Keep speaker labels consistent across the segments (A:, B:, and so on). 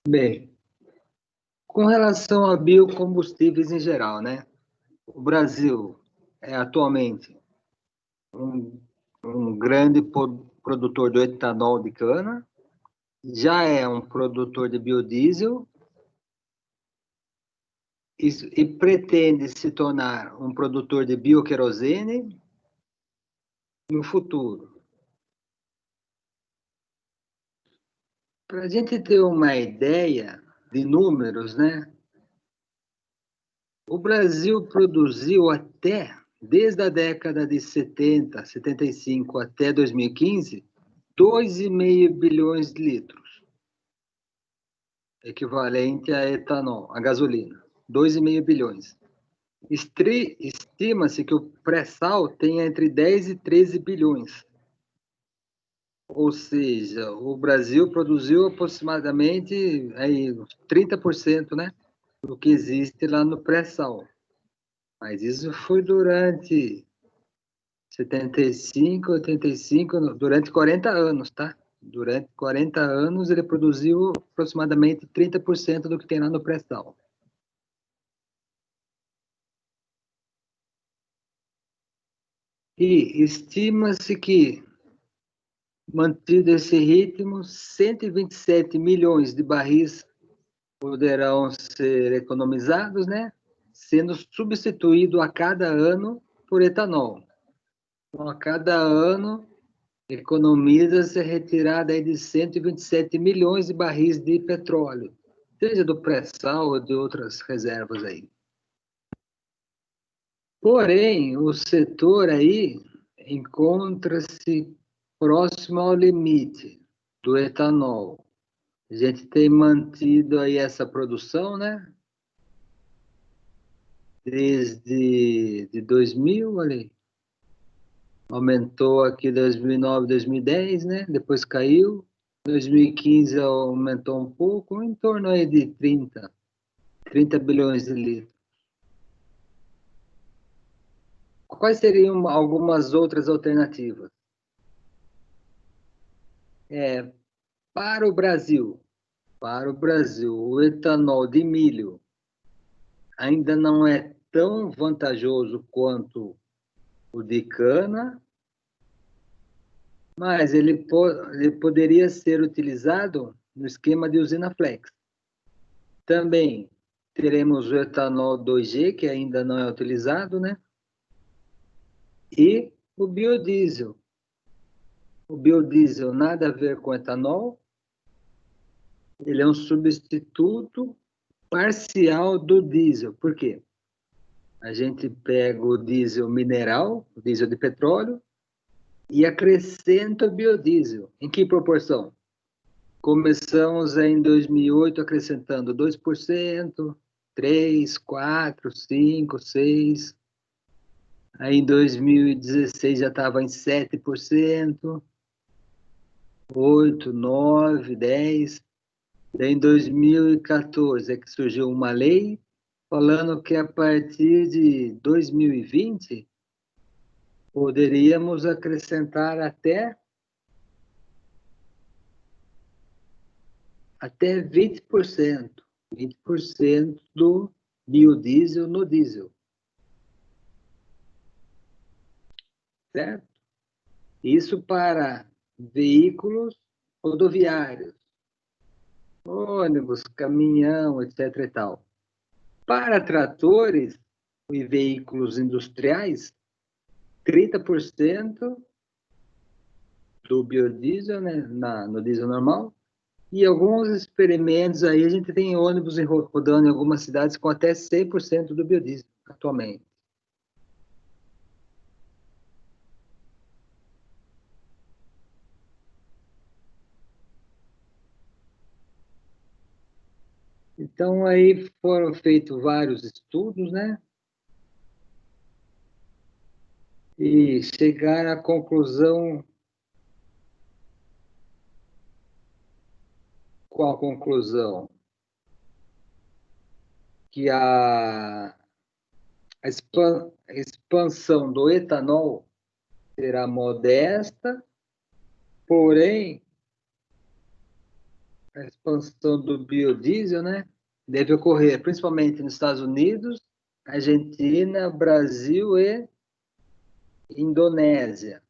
A: Bem, com relação a biocombustíveis em geral, né? O Brasil é atualmente um, um grande produtor do etanol de cana, já é um produtor de biodiesel e pretende se tornar um produtor de bioquerosene no futuro. Para a gente ter uma ideia de números, né? O Brasil produziu desde a década de 70, 75 até 2015, 2,5 bilhões de litros, equivalente a etanol, a gasolina, 2,5 bilhões. Estima-se que o pré-sal tenha entre 10 e 13 bilhões. Ou seja, o Brasil produziu aproximadamente aí, 30%, né, do que existe lá no pré-sal. Mas isso foi durante 75, 85, durante 40 anos, tá? Durante 40 anos ele produziu aproximadamente 30% do que tem lá no pré-sal. E estima-se que, mantido esse ritmo, 127 milhões de barris poderão ser economizados, né? Sendo substituído a cada ano por etanol. Então, a cada ano, economiza-se a retirada aí de 127 milhões de barris de petróleo, seja do pré-sal ou de outras reservas aí. Porém, o setor aí encontra-se próximo ao limite do etanol. A gente tem mantido aí essa produção, né? Desde 2000, ali. Aumentou aqui 2009, 2010, né? Depois caiu. 2015 aumentou um pouco, em torno aí de 30 bilhões de litros. Quais seriam algumas outras alternativas? Para o Brasil, o etanol de milho ainda não é tão vantajoso quanto o de cana, mas ele poderia ser utilizado no esquema de usina flex. Também teremos o etanol 2G, que ainda não é utilizado, né? E o biodiesel. O biodiesel nada a ver com etanol, ele é um substituto parcial do diesel. Por quê? A gente pega o diesel mineral, o diesel de petróleo, e acrescenta o biodiesel. Em que proporção? Começamos em 2008 acrescentando 2%, 3, 4, 5, 6. Aí em 2016 já estava em 7%, 8, 9, 10. Daí em 2014 é que surgiu uma lei falando que a partir de 2020 poderíamos acrescentar até 20%, 20% do biodiesel no diesel, certo? Isso para veículos rodoviários, ônibus, caminhão, etc. e tal. Para tratores e veículos industriais, 30% do biodiesel, né, no diesel normal. E alguns experimentos aí, a gente tem ônibus rodando em algumas cidades com até 100% do biodiesel atualmente. Então, aí foram feitos vários estudos, né? E chegaram à conclusão. Qual a conclusão? Que a expansão do etanol será modesta, porém, a expansão do biodiesel, né, deve ocorrer principalmente nos Estados Unidos, Argentina, Brasil e Indonésia.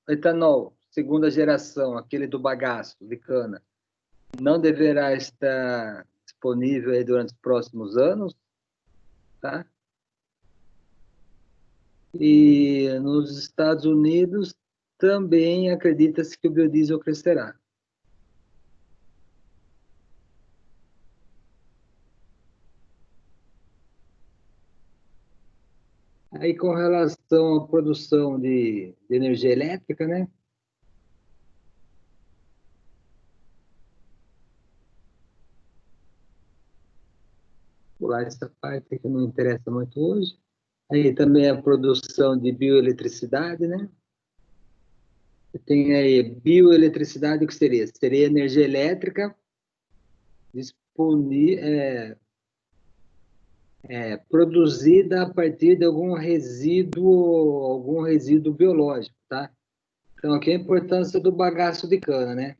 A: O etanol, segunda geração, aquele do bagaço, de cana, não deverá estar disponível aí durante os próximos anos, tá? E nos Estados Unidos também acredita-se que o biodiesel crescerá. Aí, com relação à produção de energia elétrica, né? Vou pular essa parte que não interessa muito hoje. Aí também a produção de bioeletricidade, né? Tem aí bioeletricidade, o que seria? Seria energia elétrica produzida a partir de algum resíduo biológico, tá? Então, aqui é a importância do bagaço de cana, né?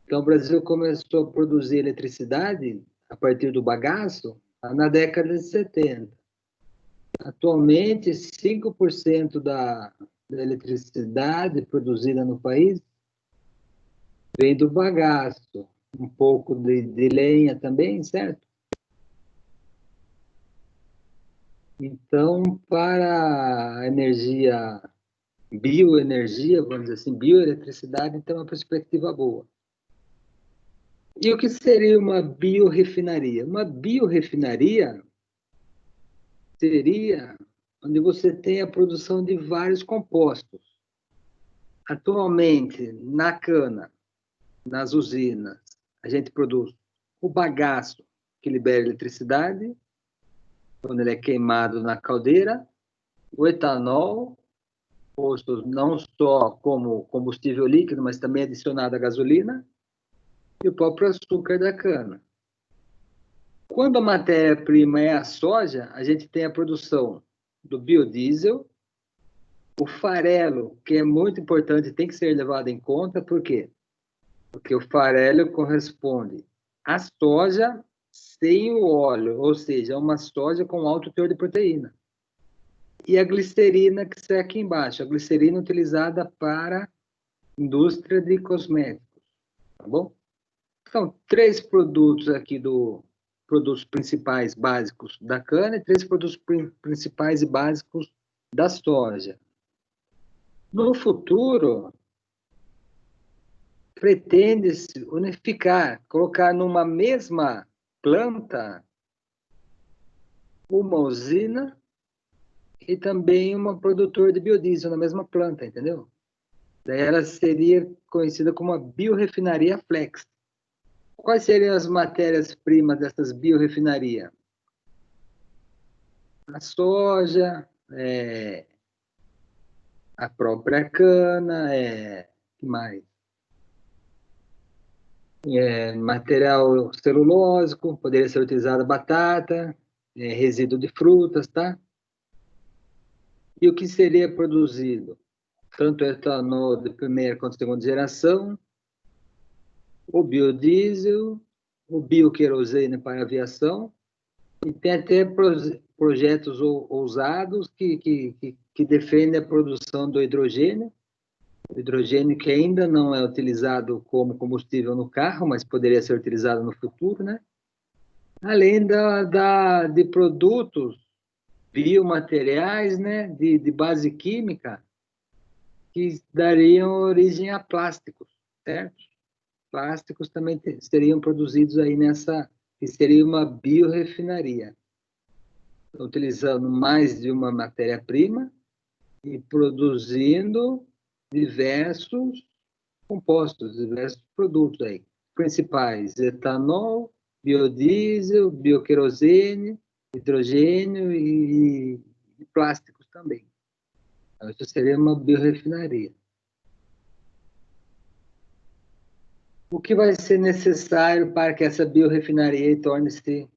A: Então, o Brasil começou a produzir eletricidade a partir do bagaço na década de 70. Atualmente, 5% da eletricidade produzida no país vem do bagaço, um pouco de lenha também, certo? Então, para a energia, bioenergia, vamos dizer assim, bioeletricidade, tem uma perspectiva boa. E o que seria uma biorefinaria? Uma biorefinaria seria onde você tem a produção de vários compostos. Atualmente, na cana, nas usinas, a gente produz o bagaço, que libera eletricidade, quando ele é queimado na caldeira, o etanol, posto não só como combustível líquido, mas também adicionado à gasolina, e o próprio açúcar da cana. Quando a matéria-prima é a soja, a gente tem a produção do biodiesel, o farelo, que é muito importante, tem que ser levado em conta, por quê? Porque o farelo corresponde à soja sem o óleo, ou seja, uma soja com alto teor de proteína. E a glicerina, que está aqui embaixo, a glicerina utilizada para indústria de cosméticos, tá bom? São 3 produtos aqui produtos principais básicos da cana e 3 produtos principais e básicos da soja. No futuro, pretende-se unificar, colocar numa mesma planta uma usina e também uma produtora de biodiesel na mesma planta, entendeu? Daí ela seria conhecida como a biorefinaria flex. Quais seriam as matérias-primas dessas biorefinarias? A soja, a própria cana, que mais? Material celulósico, poderia ser utilizada batata, resíduo de frutas, tá? E o que seria produzido? Tanto etanol de primeira quanto segunda geração, o biodiesel, o bioquerosene para aviação, e tem até projetos ousados que defendem a produção do hidrogênio que ainda não é utilizado como combustível no carro, mas poderia ser utilizado no futuro, né? Além de produtos biomateriais, né, de base química, que dariam origem a plásticos, certo? Plásticos também seriam produzidos aí que seria uma biorefinaria, utilizando mais de uma matéria-prima e produzindo diversos compostos, diversos produtos aí, principais, etanol, biodiesel, bioquerosene, hidrogênio e plásticos também. Então, isso seria uma biorefinaria. O que vai ser necessário para que essa biorefinaria torne-se,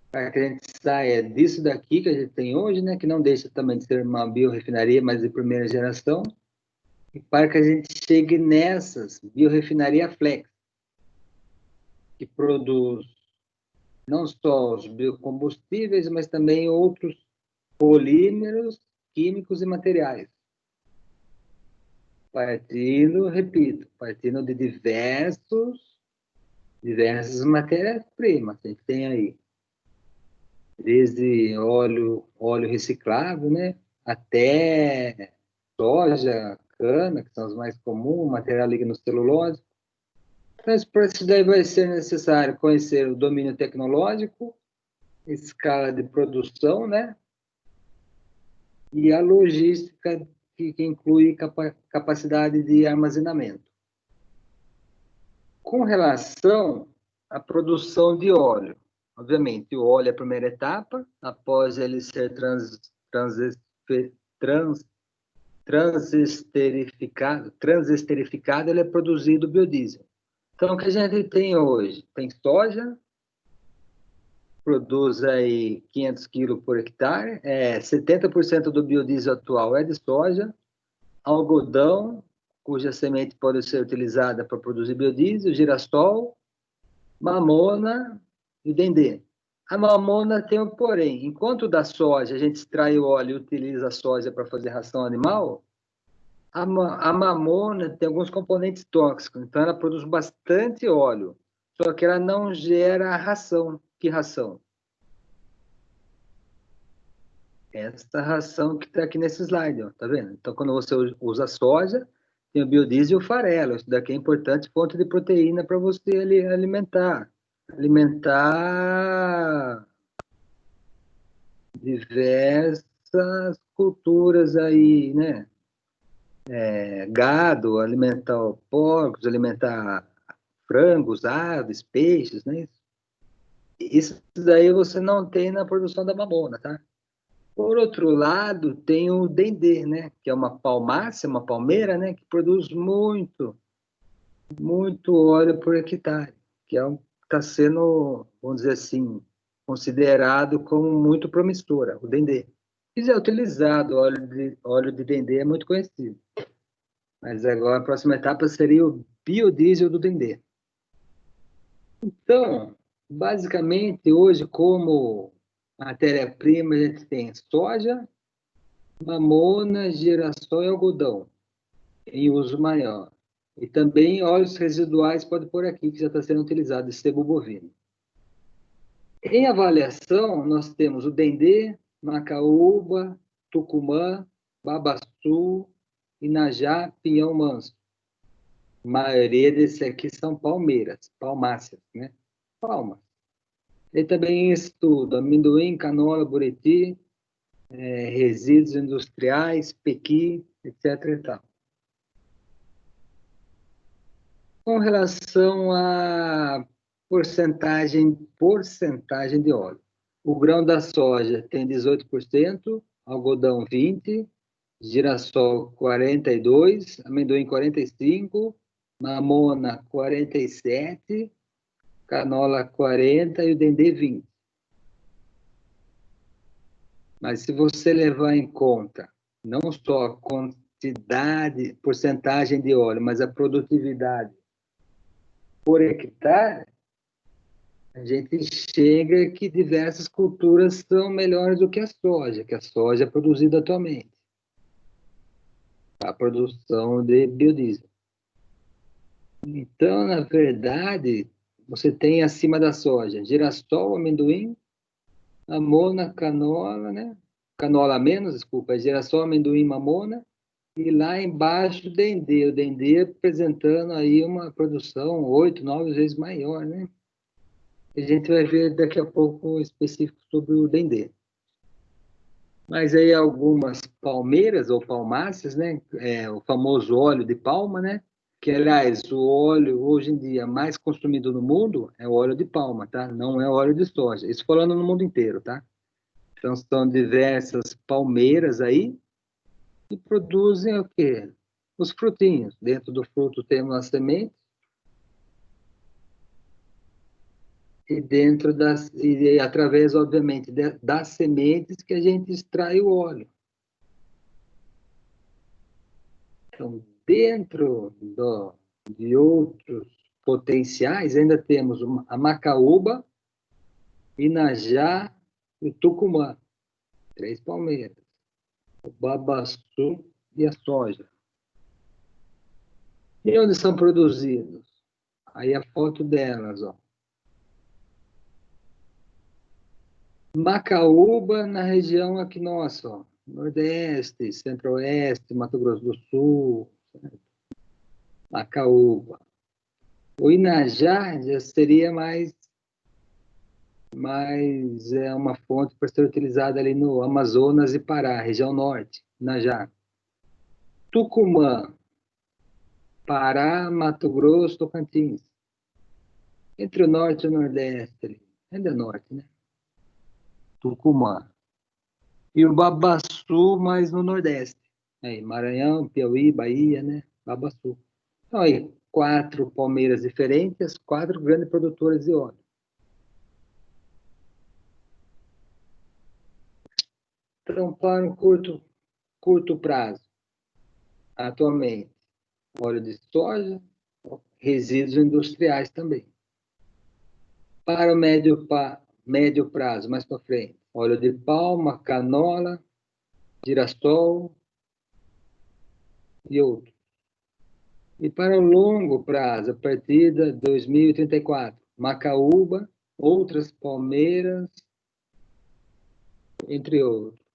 A: para que a gente saia disso daqui que a gente tem hoje, né, que não deixa também de ser uma biorefinaria, mas de primeira geração, e para que a gente chegue nessas, biorefinaria Flex, que produz não só os biocombustíveis, mas também outros polímeros, químicos e materiais. Partindo, repito, partindo de diversas matérias-primas. A gente tem aí, desde óleo reciclável, né, até soja, cana, que são os mais comuns, material lignocelulose. Então, para isso daí vai ser necessário conhecer o domínio tecnológico, escala de produção, né, e a logística que inclui capacidade de armazenamento. Com relação à produção de óleo, obviamente, o óleo é a primeira etapa, após ele ser transesterificado, ele é produzido biodiesel. Então, o que a gente tem hoje? Tem soja, produz aí 500 quilos por hectare, 70% do biodiesel atual é de soja, algodão, cuja semente pode ser utilizada para produzir biodiesel, girassol, mamona e dendê. A mamona tem um porém. Enquanto da soja a gente extrai o óleo e utiliza a soja para fazer ração animal, a mamona tem alguns componentes tóxicos, então ela produz bastante óleo, só que ela não gera ração. Que ração? Essa ração que está aqui nesse slide, ó, tá vendo? Então, quando você usa soja, tem o biodiesel e o farelo. Isso daqui é importante, fonte de proteína para você alimentar diversas culturas aí, né? Gado, alimentar porcos, alimentar frangos, aves, peixes, né? Isso daí você não tem na produção da mamona, tá? Por outro lado, tem o dendê, né? Que é uma palmácea, uma palmeira, né? Que produz muito óleo por hectare, que está sendo, vamos dizer assim, considerado como muito promissora, o dendê. Se é utilizado, óleo de dendê é muito conhecido. Mas agora a próxima etapa seria o biodiesel do dendê. Então, basicamente, hoje, como matéria-prima, a gente tem soja, mamona, girassol e algodão, em uso maior. E também óleos residuais, pode pôr aqui, que já está sendo utilizado, sebo bovino. Em avaliação, nós temos o dendê, macaúba, tucumã, babaçu, inajá, pinhão manso. A maioria desses aqui são palmeiras, palmáceas, né? Palmas. E também estudo amendoim, canola, buriti, resíduos industriais, pequi, etc. e tal. Com relação à porcentagem de óleo. O grão da soja tem 18%, algodão 20%, girassol 42%, amendoim 45%, mamona 47%, canola 40% e o dendê 20%. Mas se você levar em conta não só a quantidade, porcentagem de óleo, mas a produtividade por hectare, a gente chega que diversas culturas são melhores do que a soja é produzida atualmente. A produção de biodiesel. Então, na verdade, você tem acima da soja girassol, amendoim, mamona, canola, né? Canola menos, desculpa, girassol, amendoim, mamona, e lá embaixo o dendê apresentando aí uma produção 8, 9 vezes maior, né? A gente vai ver daqui a pouco específico sobre o dendê. Mas aí algumas palmeiras ou palmáceas, né? O famoso óleo de palma, né? Que, aliás, o óleo hoje em dia mais consumido no mundo é o óleo de palma, tá? Não é o óleo de soja. Isso falando no mundo inteiro, tá? Então, são diversas palmeiras aí que produzem o quê? Os frutinhos. Dentro do fruto temos a semente e através, obviamente, das sementes que a gente extrai o óleo. Então, Dentro de outros potenciais, ainda temos a Macaúba, Inajá e Tucumã. 3 palmeiras. O babaçu e a soja. E onde são produzidos? Aí a foto delas, ó. Macaúba, na região aqui nossa, ó. Nordeste, Centro-Oeste, Mato Grosso do Sul. Certo? Macaúba. O Inajá já seria mais é uma fonte para ser utilizada ali no Amazonas e Pará, região norte, Inajá. Tucumã, Pará, Mato Grosso, Tocantins. Entre o norte e o nordeste, ainda é norte, né? Tucumã. E o babaçu mais no nordeste. Aí, Maranhão, Piauí, Bahia, né? Babaçu. Então aí, 4 palmeiras diferentes, 4 grandes produtoras de óleo. Então, para um curto prazo, atualmente, óleo de soja, resíduos industriais também. Para o médio prazo, mais para frente, óleo de palma, canola, girassol e outros. E para o longo prazo, a partir de 2034, macaúba, outras palmeiras, entre outros.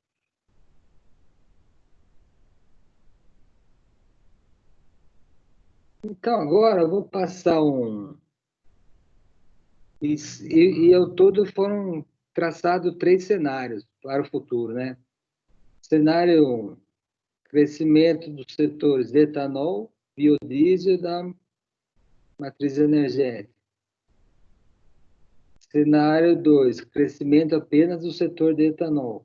A: Então, agora eu vou passar um. E ao todo foram traçados 3 cenários para o futuro, né? Cenário crescimento dos setores de etanol, biodiesel e da matriz energética. Cenário 2, crescimento apenas do setor de etanol,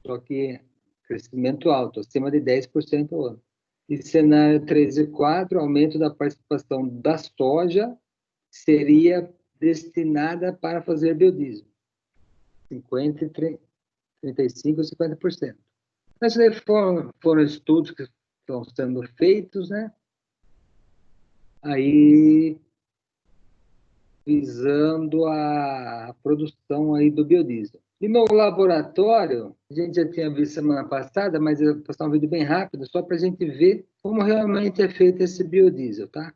A: só que crescimento alto, acima de 10% ao ano. E cenário 3 e 4, aumento da participação da soja seria destinada para fazer biodiesel. 50, 35 e 50%. Mas foram estudos que estão sendo feitos, né? Aí visando a produção aí do biodiesel. E no laboratório, a gente já tinha visto semana passada, mas eu vou passar um vídeo bem rápido, só para a gente ver como realmente é feito esse biodiesel, tá?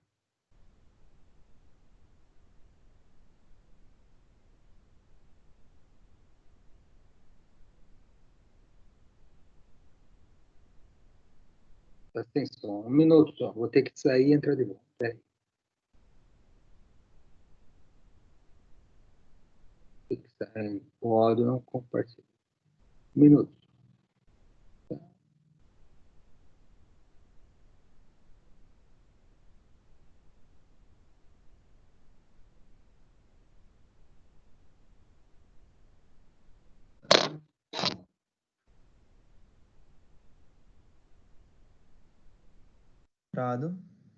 A: Presta atenção, um minuto só, vou ter que sair e entrar de volta. Peraí. Tem que sair. O áudio não compartilha. Um minuto.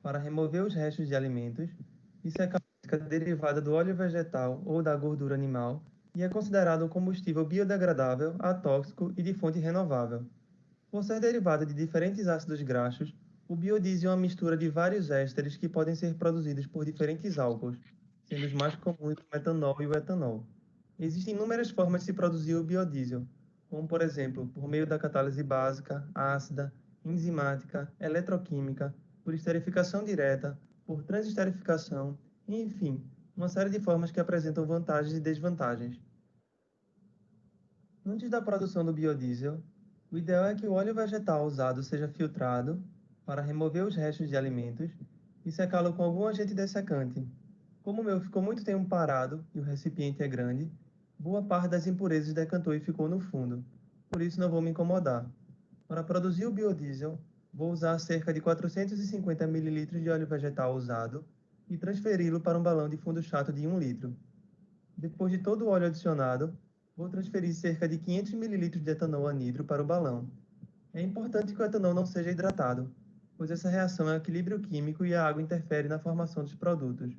B: Para remover os restos de alimentos. Isso é característica derivada do óleo vegetal ou da gordura animal e é considerado um combustível biodegradável, atóxico e de fonte renovável. Por ser derivado de diferentes ácidos graxos, o biodiesel é uma mistura de vários ésteres que podem ser produzidos por diferentes álcools, sendo os mais comuns o metanol e o etanol. Existem inúmeras formas de se produzir o biodiesel, como por exemplo, por meio da catálise básica, ácida, enzimática, eletroquímica, por esterificação direta, por transesterificação, e, enfim, uma série de formas que apresentam vantagens e desvantagens. Antes da produção do biodiesel, o ideal é que o óleo vegetal usado seja filtrado para remover os restos de alimentos e secá-lo com algum agente dessecante. Como o meu ficou muito tempo parado e o recipiente é grande, boa parte das impurezas decantou e ficou no fundo, por isso não vou me incomodar. Para produzir o biodiesel, vou usar cerca de 450 ml de óleo vegetal usado e transferi-lo para um balão de fundo chato de 1 litro. Depois de todo o óleo adicionado, vou transferir cerca de 500 ml de etanol anidro para o balão. É importante que o etanol não seja hidratado, pois essa reação é um equilíbrio químico e a água interfere na formação dos produtos.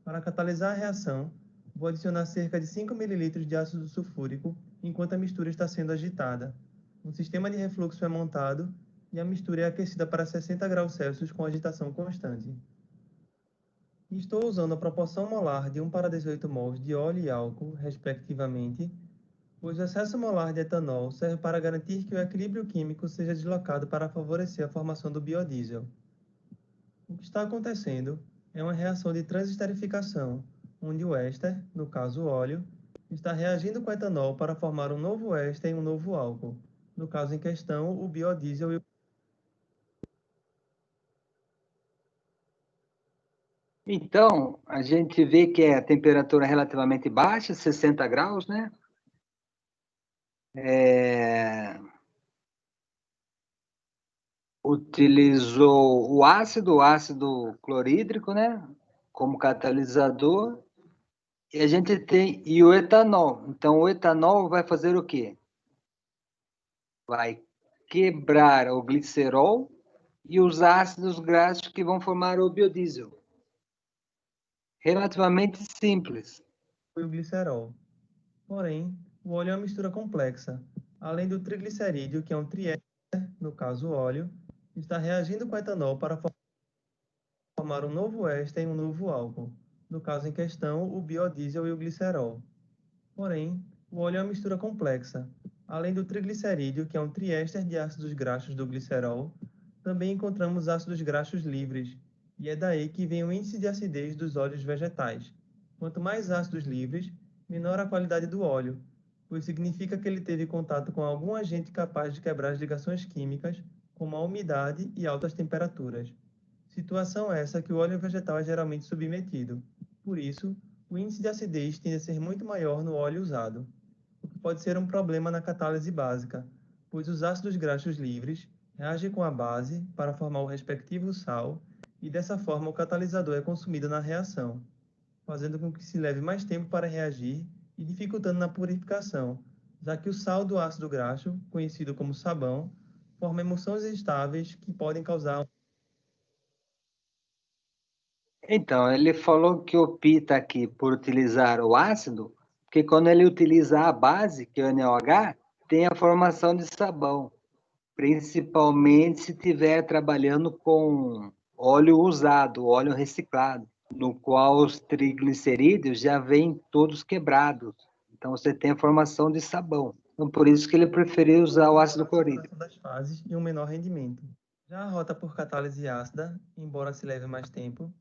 B: Para catalisar a reação, vou adicionar cerca de 5 ml de ácido sulfúrico enquanto a mistura está sendo agitada. Um sistema de refluxo é montado e a mistura é aquecida para 60 graus Celsius com agitação constante. Estou usando a proporção molar de 1 para 18 mols de óleo e álcool, respectivamente, pois o excesso molar de etanol serve para garantir que o equilíbrio químico seja deslocado para favorecer a formação do biodiesel. O que está acontecendo é uma reação de transesterificação, onde o éster, no caso o óleo, está reagindo com o etanol para formar um novo éster e um novo álcool, no caso em questão, o biodiesel e o...
A: Então, a gente vê que a temperatura é relativamente baixa, 60 graus, né? Utilizou o ácido clorídrico, né? Como catalisador. E a gente tem o etanol. Então, o etanol vai fazer o quê? Vai quebrar o glicerol e os ácidos graxos que vão formar o biodiesel. Relativamente simples.
B: o glicerol. Porém, o óleo é uma mistura complexa. Além do triglicerídeo, que é um triéster, no caso o óleo, está reagindo com o etanol para formar um novo éster e um novo álcool, no caso em questão, o biodiesel e o glicerol. Porém, o óleo é uma mistura complexa. Além do triglicerídeo, que é um triéster de ácidos graxos do glicerol, também encontramos ácidos graxos livres, e é daí que vem o índice de acidez dos óleos vegetais. Quanto mais ácidos livres, menor a qualidade do óleo, pois significa que ele teve contato com algum agente capaz de quebrar as ligações químicas, como a umidade e altas temperaturas. Situação essa que o óleo vegetal é geralmente submetido. Por isso, o índice de acidez tende a ser muito maior no óleo usado, o que pode ser um problema na catálise básica, pois os ácidos graxos livres reagem com a base para formar o respectivo sal e dessa forma o catalisador é consumido na reação, fazendo com que se leve mais tempo para reagir e dificultando na purificação, já que o sal do ácido graxo, conhecido como sabão, forma emulsões estáveis que podem causar...
A: Então, ele falou que opta aqui por utilizar o ácido, porque quando ele utiliza a base, que é o NaOH, tem a formação de sabão, principalmente se estiver trabalhando com óleo usado, óleo reciclado, no qual os triglicerídeos já vêm todos quebrados. Então, você tem a formação de sabão. Então, por isso que ele preferiu usar o ácido clorídrico.
B: das fases e um menor rendimento. Já a rota por catálise ácida, embora se leve mais tempo,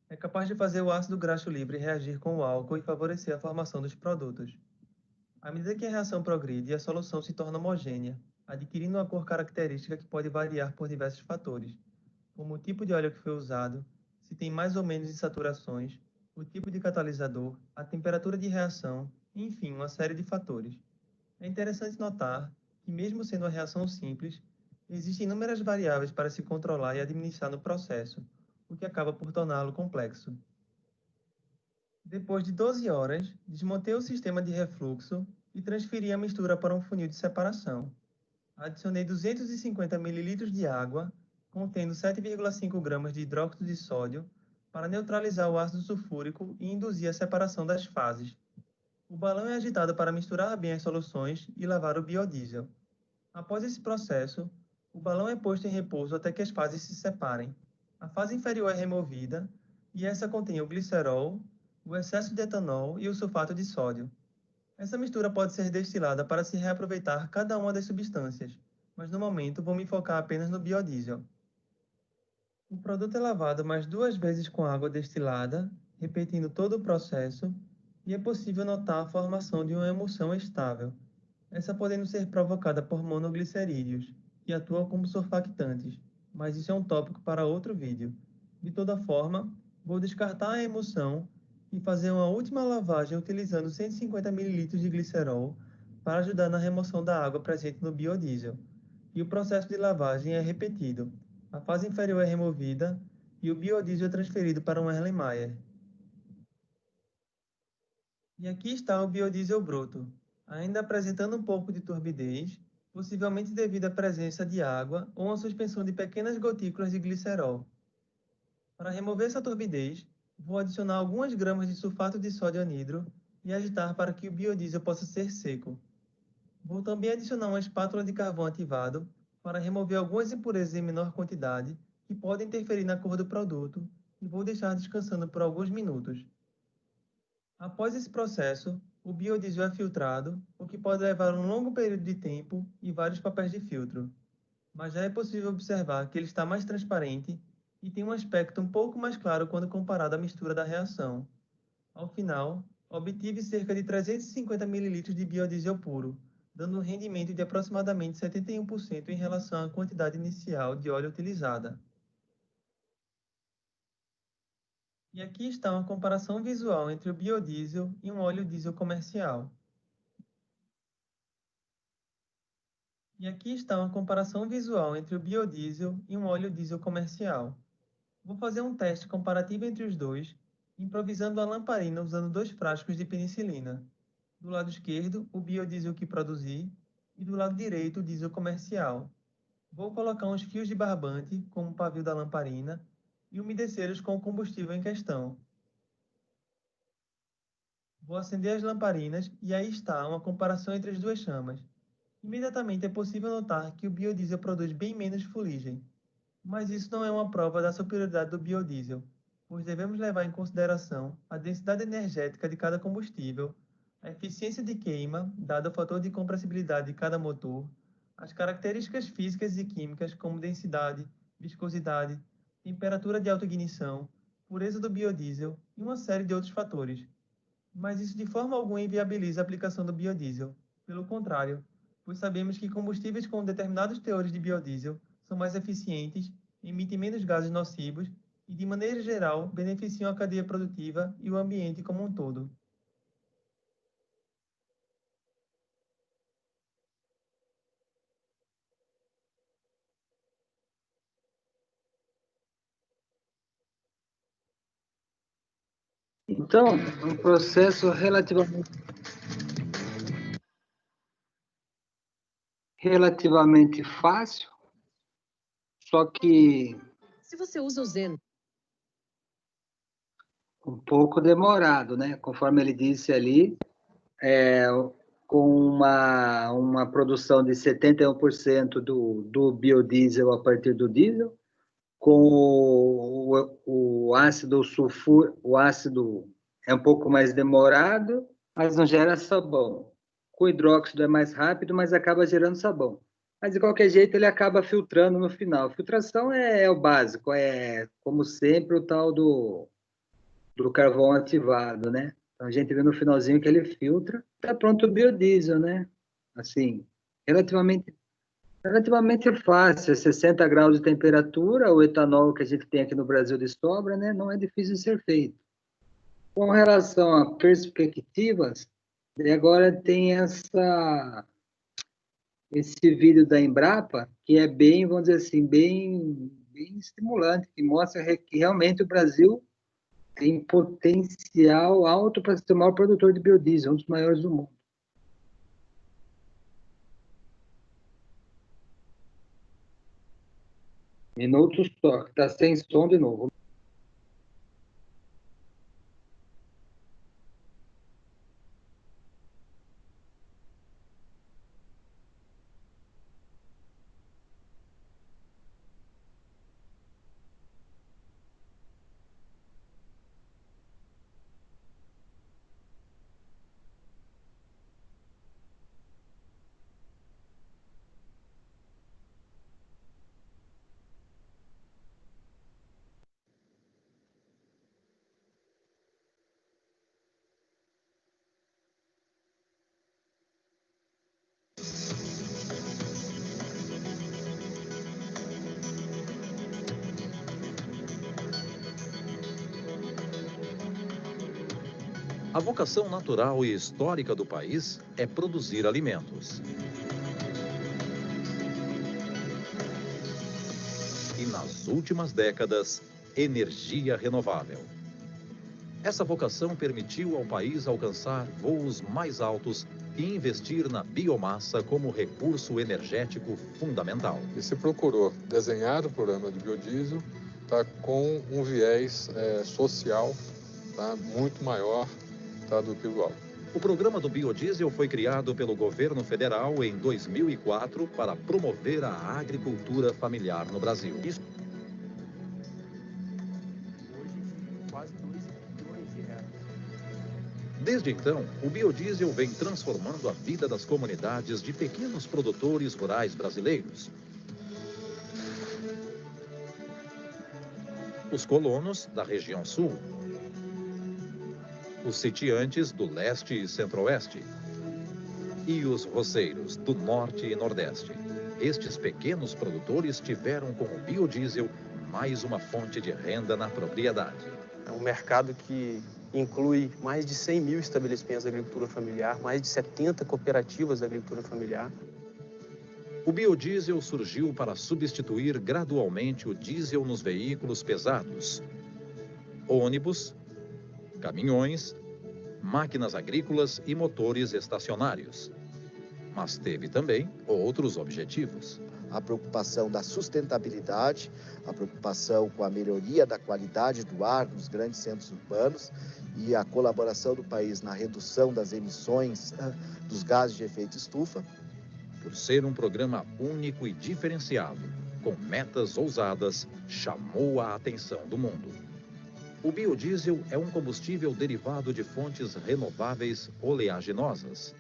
B: é capaz de fazer o ácido graxo livre reagir com o álcool e favorecer a formação dos produtos. À medida que a reação progride, a solução se torna homogênea, adquirindo uma cor característica que pode variar por diversos fatores, como o tipo de óleo que foi usado, se tem mais ou menos insaturações, o tipo de catalisador, a temperatura de reação, enfim, uma série de fatores. É interessante notar que, mesmo sendo uma reação simples, existem inúmeras variáveis para se controlar e administrar no processo, o que acaba por torná-lo complexo. Depois de 12 horas, desmontei o sistema de refluxo e transferi a mistura para um funil de separação. Adicionei 250 ml de água, contendo 7,5 gramas de hidróxido de sódio, para neutralizar o ácido sulfúrico e induzir a separação das fases. O balão é agitado para misturar bem as soluções e lavar o biodiesel. Após esse processo, o balão é posto em repouso até que as fases se separem. A fase inferior é removida e essa contém o glicerol, o excesso de etanol e o sulfato de sódio. Essa mistura pode ser destilada para se reaproveitar cada uma das substâncias, mas no momento vou me focar apenas no biodiesel. O produto é lavado mais 2 vezes com água destilada, repetindo todo o processo, e é possível notar a formação de uma emulsão estável, essa podendo ser provocada por monoglicerídeos, que atuam como surfactantes, mas isso é um tópico para outro vídeo. De toda forma, vou descartar a emulsão e fazer uma última lavagem utilizando 150 ml de glicerol para ajudar na remoção da água presente no biodiesel. E o processo de lavagem é repetido. A fase inferior é removida e o biodiesel é transferido para um Erlenmeyer. E aqui está o biodiesel bruto, ainda apresentando um pouco de turbidez, possivelmente devido à presença de água ou uma suspensão de pequenas gotículas de glicerol. Para remover essa turbidez, vou adicionar algumas gramas de sulfato de sódio anidro e agitar para que o biodiesel possa ser seco. Vou também adicionar uma espátula de carvão ativado para remover algumas impurezas em menor quantidade que podem interferir na cor do produto e vou deixar descansando por alguns minutos. Após esse processo, o biodiesel é filtrado, o que pode levar um longo período de tempo e vários papéis de filtro, mas já é possível observar que ele está mais transparente e tem um aspecto um pouco mais claro quando comparado à mistura da reação. Ao final, obtive cerca de 350 ml de biodiesel puro, dando um rendimento de aproximadamente 71% em relação à quantidade inicial de óleo utilizada. E aqui está uma comparação visual entre o biodiesel e um óleo diesel comercial. Vou fazer um teste comparativo entre os dois, improvisando a lamparina usando 2 frascos de penicilina. Do lado esquerdo, o biodiesel que produzi, e do lado direito, o diesel comercial. Vou colocar uns fios de barbante, como o pavio da lamparina, e umedecê-los com o combustível em questão. Vou acender as lamparinas e aí está uma comparação entre as duas chamas. Imediatamente é possível notar que o biodiesel produz bem menos fuligem. Mas isso não é uma prova da superioridade do biodiesel, pois devemos levar em consideração a densidade energética de cada combustível, a eficiência de queima, dado o fator de compressibilidade de cada motor, as características físicas e químicas como densidade, viscosidade, temperatura de autoignição, pureza do biodiesel e uma série de outros fatores. Mas isso de forma alguma inviabiliza a aplicação do biodiesel. Pelo contrário, pois sabemos que combustíveis com determinados teores de biodiesel são mais eficientes, emitem menos gases nocivos e, de maneira geral, beneficiam a cadeia produtiva e o ambiente como um todo.
A: Então, é um processo relativamente fácil, só que
C: Se você usa o Zen,
A: um pouco demorado, né? Conforme ele disse ali, com uma produção de 71% do biodiesel a partir do diesel, com o ácido sulfúrico, o ácido é um pouco mais demorado, mas não gera sabão. Com o hidróxido é mais rápido, mas acaba gerando sabão. Mas, de qualquer jeito, ele acaba filtrando no final. Filtração é o básico, é, como sempre, o tal do carvão ativado, né? Então, a gente vê no finalzinho que ele filtra, está pronto o biodiesel, né? Assim, relativamente fácil, 60 graus de temperatura, o etanol que a gente tem aqui no Brasil de sobra, né? Não é difícil de ser feito. Com relação a perspectivas, agora tem esse vídeo da Embrapa, que é bem, vamos dizer assim, bem estimulante, que mostra que realmente o Brasil tem potencial alto para ser o maior produtor de biodiesel, um dos maiores do mundo. Minutos só, está sem som de novo.
D: A vocação natural e histórica do país é produzir alimentos. E nas últimas décadas, energia renovável. Essa vocação permitiu ao país alcançar voos mais altos e investir na biomassa como recurso energético fundamental.
E: E se procurou desenhar o programa de biodiesel com um viés social muito maior do que o óleo.
D: O programa do biodiesel foi criado pelo governo federal em 2004 para promover a agricultura familiar no Brasil.
B: Hoje, quase 2 bilhões de reais.
D: Desde então, o biodiesel vem transformando a vida das comunidades de pequenos produtores rurais brasileiros. Os colonos da região sul, os sitiantes do leste e centro-oeste e os roceiros do norte e nordeste. Estes pequenos produtores tiveram com o biodiesel mais uma fonte de renda na propriedade.
B: É um mercado que inclui mais de 100 mil estabelecimentos de agricultura familiar, mais de 70 cooperativas de agricultura familiar.
D: O biodiesel surgiu para substituir gradualmente o diesel nos veículos pesados, ônibus, caminhões, máquinas agrícolas e motores estacionários. Mas teve também outros objetivos.
C: A preocupação da sustentabilidade, a preocupação com a melhoria da qualidade do ar nos grandes centros urbanos e a colaboração do país na redução das emissões dos gases de efeito estufa.
D: Por ser um programa único e diferenciado, com metas ousadas, chamou a atenção do mundo. O biodiesel é um combustível derivado de fontes renováveis oleaginosas.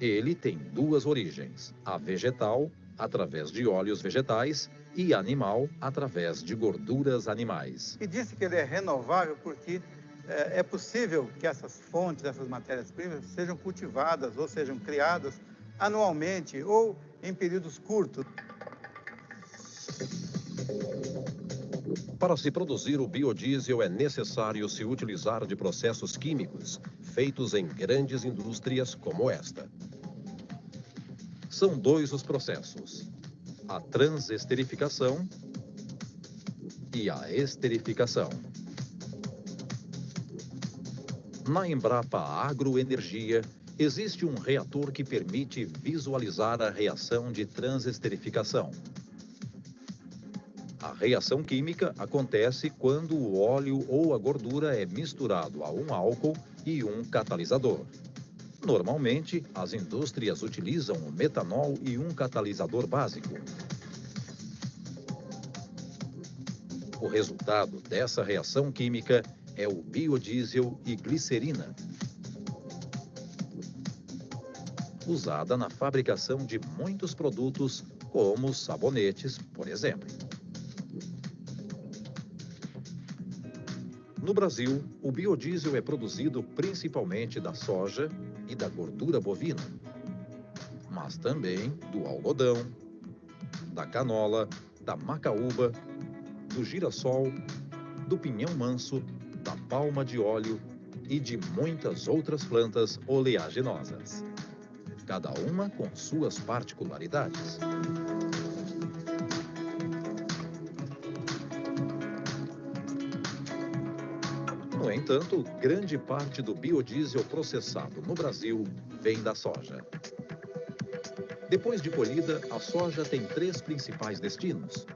D: Ele tem duas origens, a vegetal, através de óleos vegetais, e animal, através de gorduras animais.
F: E disse que ele é renovável porque é possível que essas fontes, essas matérias-primas, sejam cultivadas ou sejam criadas anualmente ou em períodos curtos.
D: Para se produzir o biodiesel é necessário se utilizar de processos químicos feitos em grandes indústrias como esta. São dois os processos, a transesterificação e a esterificação. Na Embrapa Agroenergia, existe um reator que permite visualizar a reação de transesterificação. A reação química acontece quando o óleo ou a gordura é misturado a um álcool e um catalisador. Normalmente, as indústrias utilizam o metanol e um catalisador básico. O resultado dessa reação química é o biodiesel e glicerina, usada na fabricação de muitos produtos, como sabonetes, por exemplo. No Brasil, o biodiesel é produzido principalmente da soja e da gordura bovina, mas também do algodão, da canola, da macaúba, do girassol, do pinhão manso, da palma de óleo e de muitas outras plantas oleaginosas, cada uma com suas particularidades. No entanto, grande parte do biodiesel processado no Brasil vem da soja. Depois de colhida, a soja tem três principais destinos: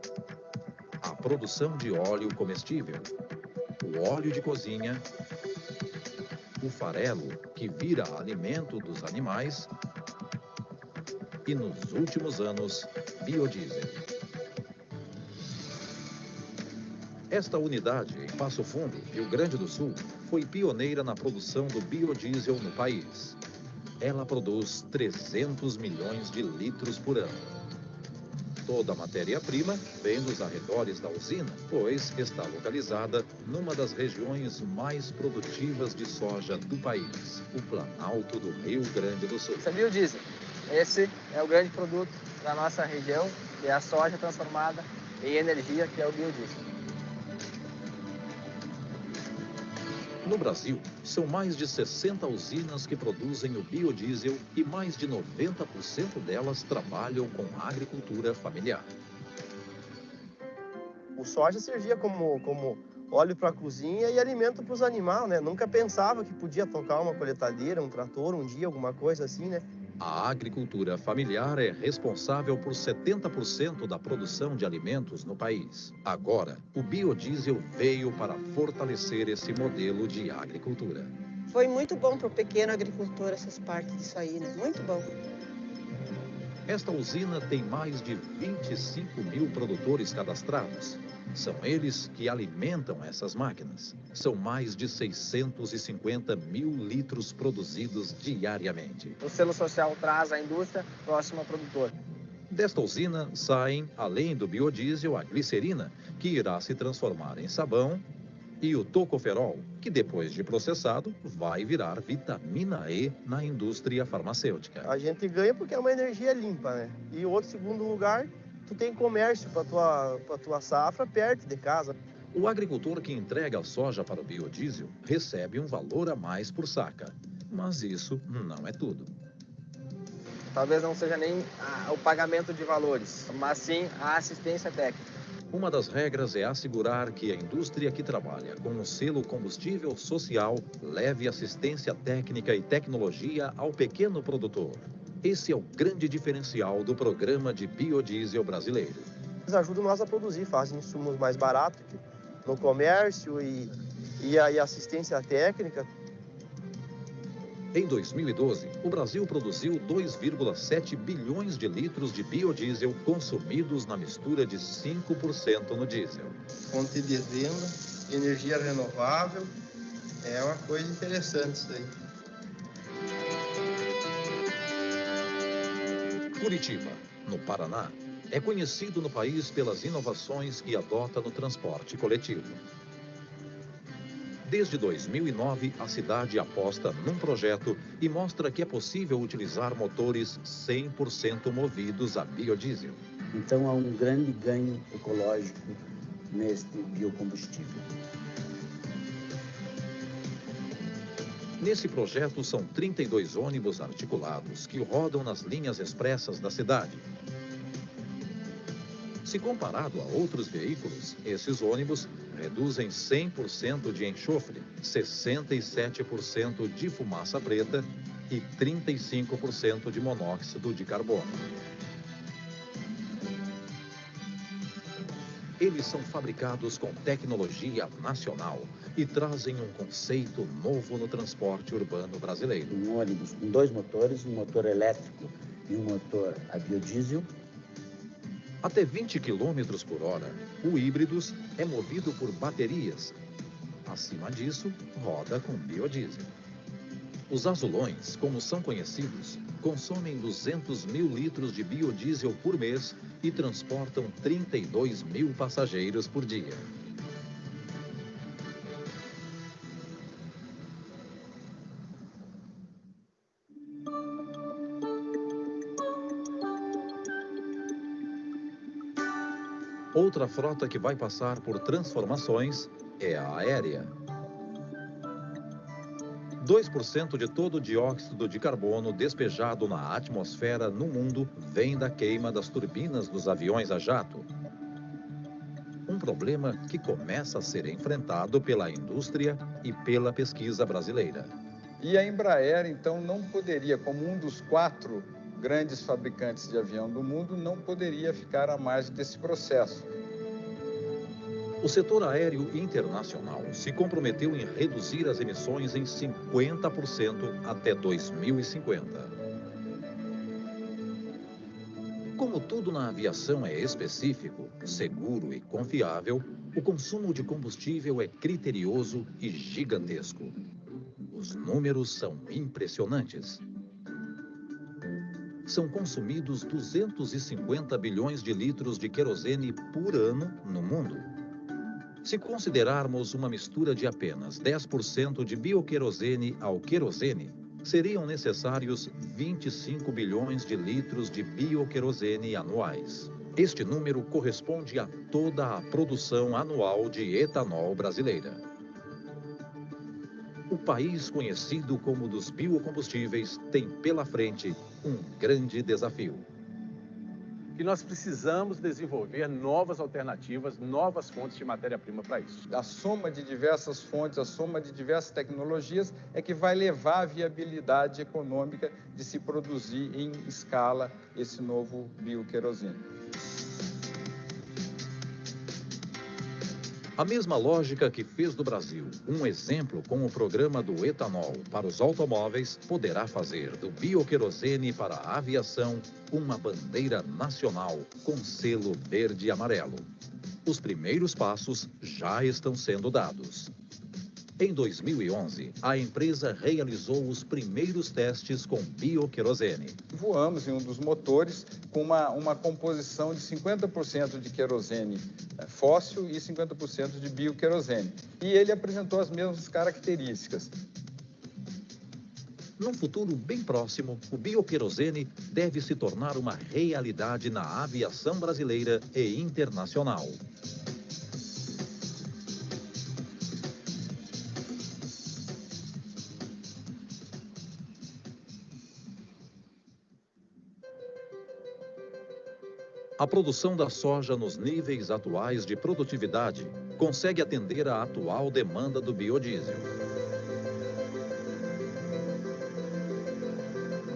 D: a produção de óleo comestível, o óleo de cozinha, o farelo, que vira alimento dos animais, e nos últimos anos, biodiesel. Esta unidade, em Passo Fundo, Rio Grande do Sul, foi pioneira na produção do biodiesel no país. Ela produz 300 milhões de litros por ano. Toda a matéria-prima vem dos arredores da usina, pois está localizada numa das regiões mais produtivas de soja do país, o Planalto do Rio Grande do Sul.
G: Esse é biodiesel. Esse é o grande produto da nossa região, que é a soja transformada em energia, que é o biodiesel.
D: No Brasil, são mais de 60 usinas que produzem o biodiesel e mais de 90% delas trabalham com agricultura familiar.
B: O soja servia como óleo para a cozinha e alimento para os animais, né? Nunca pensava que podia tocar uma coletadeira, um trator, um dia, alguma coisa assim, né?
D: A agricultura familiar é responsável por 70% da produção de alimentos no país. Agora, o biodiesel veio para fortalecer esse modelo de agricultura.
H: Foi muito bom para o pequeno agricultor essas partes disso aí, né? Muito bom.
D: Esta usina tem mais de 25 mil produtores cadastrados. São eles que alimentam essas máquinas. São mais de 650 mil litros produzidos diariamente.
G: O selo social traz a indústria próxima ao produtor.
D: Desta usina saem, além do biodiesel, a glicerina, que irá se transformar em sabão, e o tocoferol, que depois de processado, vai virar vitamina E na indústria farmacêutica.
I: A gente ganha porque é uma energia limpa, né? E outro segundo lugar, tu tem comércio para tua safra perto de casa.
D: O agricultor que entrega a soja para o biodiesel recebe um valor a mais por saca. Mas isso não é tudo.
G: Talvez não seja nem o pagamento de valores, mas sim a assistência técnica.
D: Uma das regras é assegurar que a indústria que trabalha com o selo combustível social leve assistência técnica e tecnologia ao pequeno produtor. Esse é o grande diferencial do programa de biodiesel brasileiro.
I: Eles ajudam nós a produzir, fazem insumos mais baratos no comércio e a assistência técnica.
D: Em 2012, o Brasil produziu 2,7 bilhões de litros de biodiesel consumidos na mistura de 5% no diesel.
I: Fonte de renda, energia renovável, é uma coisa interessante isso aí.
D: Curitiba, no Paraná, é conhecido no país pelas inovações que adota no transporte coletivo. Desde 2009, a cidade aposta num projeto e mostra que é possível utilizar motores 100% movidos a biodiesel.
J: Então, há um grande ganho ecológico neste biocombustível.
D: Nesse projeto, são 32 ônibus articulados que rodam nas linhas expressas da cidade. Se comparado a outros veículos, esses ônibus reduzem 100% de enxofre, 67% de fumaça preta e 35% de monóxido de carbono. Eles são fabricados com tecnologia nacional e trazem um conceito novo no transporte urbano brasileiro.
J: Um ônibus com 2 motores, um motor elétrico e um motor a biodiesel.
D: Até 20 km por hora, o híbridos é movido por baterias. Acima disso, roda com biodiesel. Os azulões, como são conhecidos, consomem 200 mil litros de biodiesel por mês e transportam 32 mil passageiros por dia. Outra frota que vai passar por transformações é a aérea. 2% de todo o dióxido de carbono despejado na atmosfera no mundo vem da queima das turbinas dos aviões a jato. Um problema que começa a ser enfrentado pela indústria e pela pesquisa brasileira.
K: E a Embraer, então, não poderia, como um dos 4 grandes fabricantes de avião do mundo, não poderia ficar à margem desse processo.
D: O setor aéreo internacional se comprometeu em reduzir as emissões em 50% até 2050. Como tudo na aviação é específico, seguro e confiável, o consumo de combustível é criterioso e gigantesco. Os números são impressionantes. São consumidos 250 bilhões de litros de querosene por ano no mundo. Se considerarmos uma mistura de apenas 10% de bioquerosene ao querosene, seriam necessários 25 bilhões de litros de bioquerosene anuais. Este número corresponde a toda a produção anual de etanol brasileira. O país conhecido como dos biocombustíveis tem pela frente um grande desafio.
L: E nós precisamos desenvolver novas alternativas, novas fontes de matéria-prima para isso.
K: A soma de diversas fontes, a soma de diversas tecnologias é que vai levar à viabilidade econômica de se produzir em escala esse novo bioquerosene.
D: A mesma lógica que fez do Brasil um exemplo com o programa do etanol para os automóveis poderá fazer do bioquerosene para a aviação uma bandeira nacional com selo verde e amarelo. Os primeiros passos já estão sendo dados. Em 2011, a empresa realizou os primeiros testes com bioquerosene.
K: Voamos em um dos motores com uma composição de 50% de querosene fóssil e 50% de bioquerosene. E ele apresentou as mesmas características.
D: Num futuro bem próximo, o bioquerosene deve se tornar uma realidade na aviação brasileira e internacional. A produção da soja nos níveis atuais de produtividade consegue atender à atual demanda do biodiesel.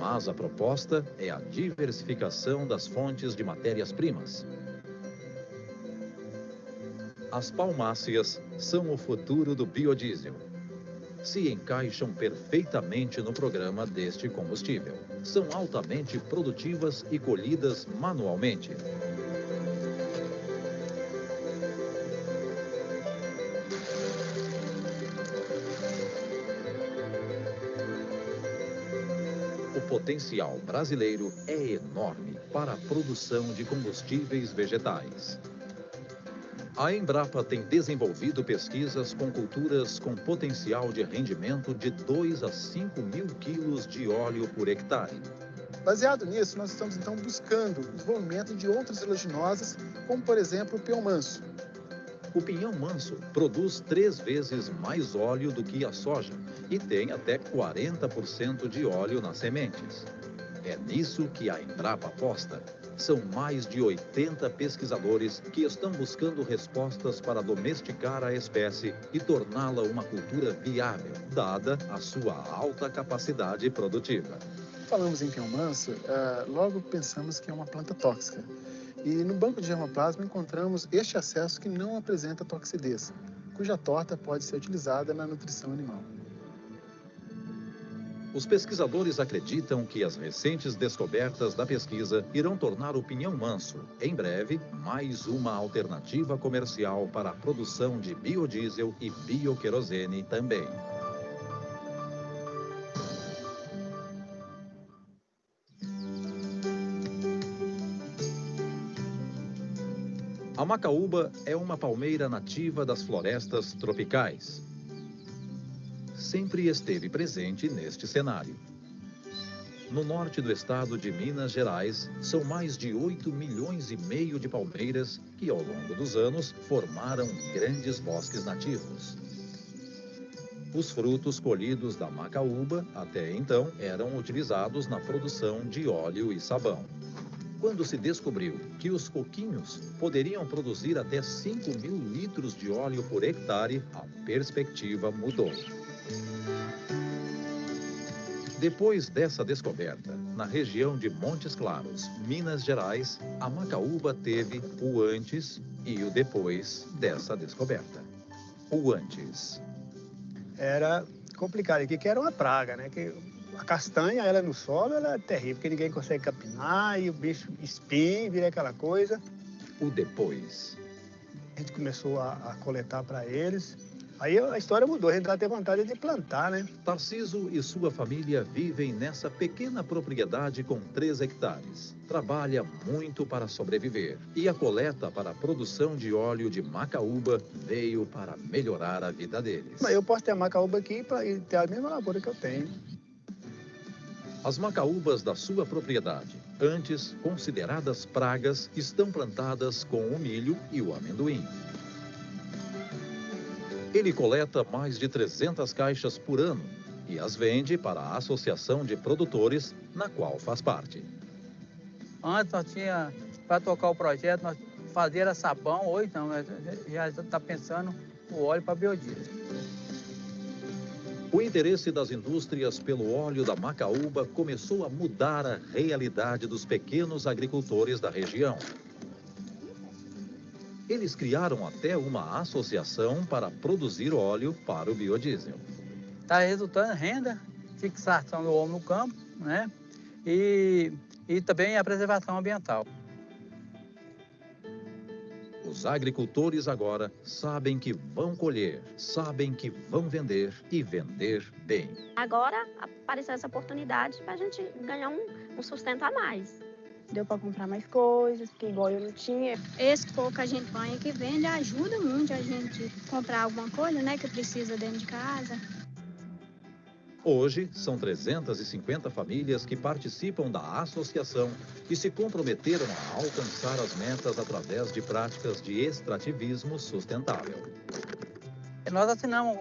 D: Mas a proposta é a diversificação das fontes de matérias-primas. As palmáceas são o futuro do biodiesel. Se encaixam perfeitamente no programa deste combustível. São altamente produtivas e colhidas manualmente. O potencial brasileiro é enorme para a produção de combustíveis vegetais. A Embrapa tem desenvolvido pesquisas com culturas com potencial de rendimento de 2 a 5 mil quilos de óleo por hectare.
M: Baseado nisso, nós estamos então buscando o desenvolvimento de outras oleaginosas, como por exemplo o pinhão manso.
D: O pinhão manso produz 3 vezes mais óleo do que a soja e tem até 40% de óleo nas sementes. É nisso que a Embrapa aposta. São mais de 80 pesquisadores que estão buscando respostas para domesticar a espécie e torná-la uma cultura viável, dada a sua alta capacidade produtiva.
M: Falamos em pinhão manso, logo pensamos que é uma planta tóxica. E no banco de germoplasma encontramos este acesso que não apresenta toxidez, cuja torta pode ser utilizada na nutrição animal.
D: Os pesquisadores acreditam que as recentes descobertas da pesquisa irão tornar o pinhão manso, em breve, mais uma alternativa comercial para a produção de biodiesel e bioquerosene também. A macaúba é uma palmeira nativa das florestas tropicais. Sempre esteve presente neste cenário. No norte do estado de Minas Gerais, são mais de 8,5 milhões de palmeiras que, ao longo dos anos, formaram grandes bosques nativos. Os frutos colhidos da macaúba, até então, eram utilizados na produção de óleo e sabão. Quando se descobriu que os coquinhos poderiam produzir até 5 mil litros de óleo por hectare, a perspectiva mudou. Depois dessa descoberta, na região de Montes Claros, Minas Gerais, a macaúba teve o antes e o depois dessa descoberta. O antes.
N: Era complicado aqui, que era uma praga, né? Que a castanha, ela no solo, ela é terrível, porque ninguém consegue capinar e o bicho espinha, vira aquela coisa.
D: O depois.
N: A gente começou a coletar para eles. Aí a história mudou, a gente vai ter vontade de plantar, né?
D: Tarciso e sua família vivem nessa pequena propriedade com 3 hectares. Trabalha muito para sobreviver. E a coleta para a produção de óleo de macaúba veio para melhorar a vida deles.
N: Mas eu posso ter a macaúba aqui para ter a mesma lavoura que eu tenho.
D: As macaúbas da sua propriedade, antes consideradas pragas, estão plantadas com o milho e o amendoim. Ele coleta mais de 300 caixas por ano e as vende para a Associação de Produtores, na qual faz parte.
O: Antes nós tinha, para tocar o projeto, nós fazia sabão, hoje não, já está pensando o óleo para biodiesel.
D: O interesse das indústrias pelo óleo da macaúba começou a mudar a realidade dos pequenos agricultores da região. Eles criaram até uma associação para produzir óleo para o biodiesel.
O: Está resultando em renda, fixação do homem no campo, né? E também a preservação ambiental.
D: Os agricultores agora sabem que vão colher, sabem que vão vender e vender bem.
P: Agora apareceu essa oportunidade para a gente ganhar um sustento a mais.
Q: Deu para comprar mais coisas, que igual eu não tinha.
R: Esse pouco que a gente põe aqui vende ajuda muito a gente comprar alguma coisa, né, que precisa dentro de casa.
D: Hoje, são 350 famílias que participam da associação e se comprometeram a alcançar as metas através de práticas de extrativismo sustentável.
O: Nós assinamos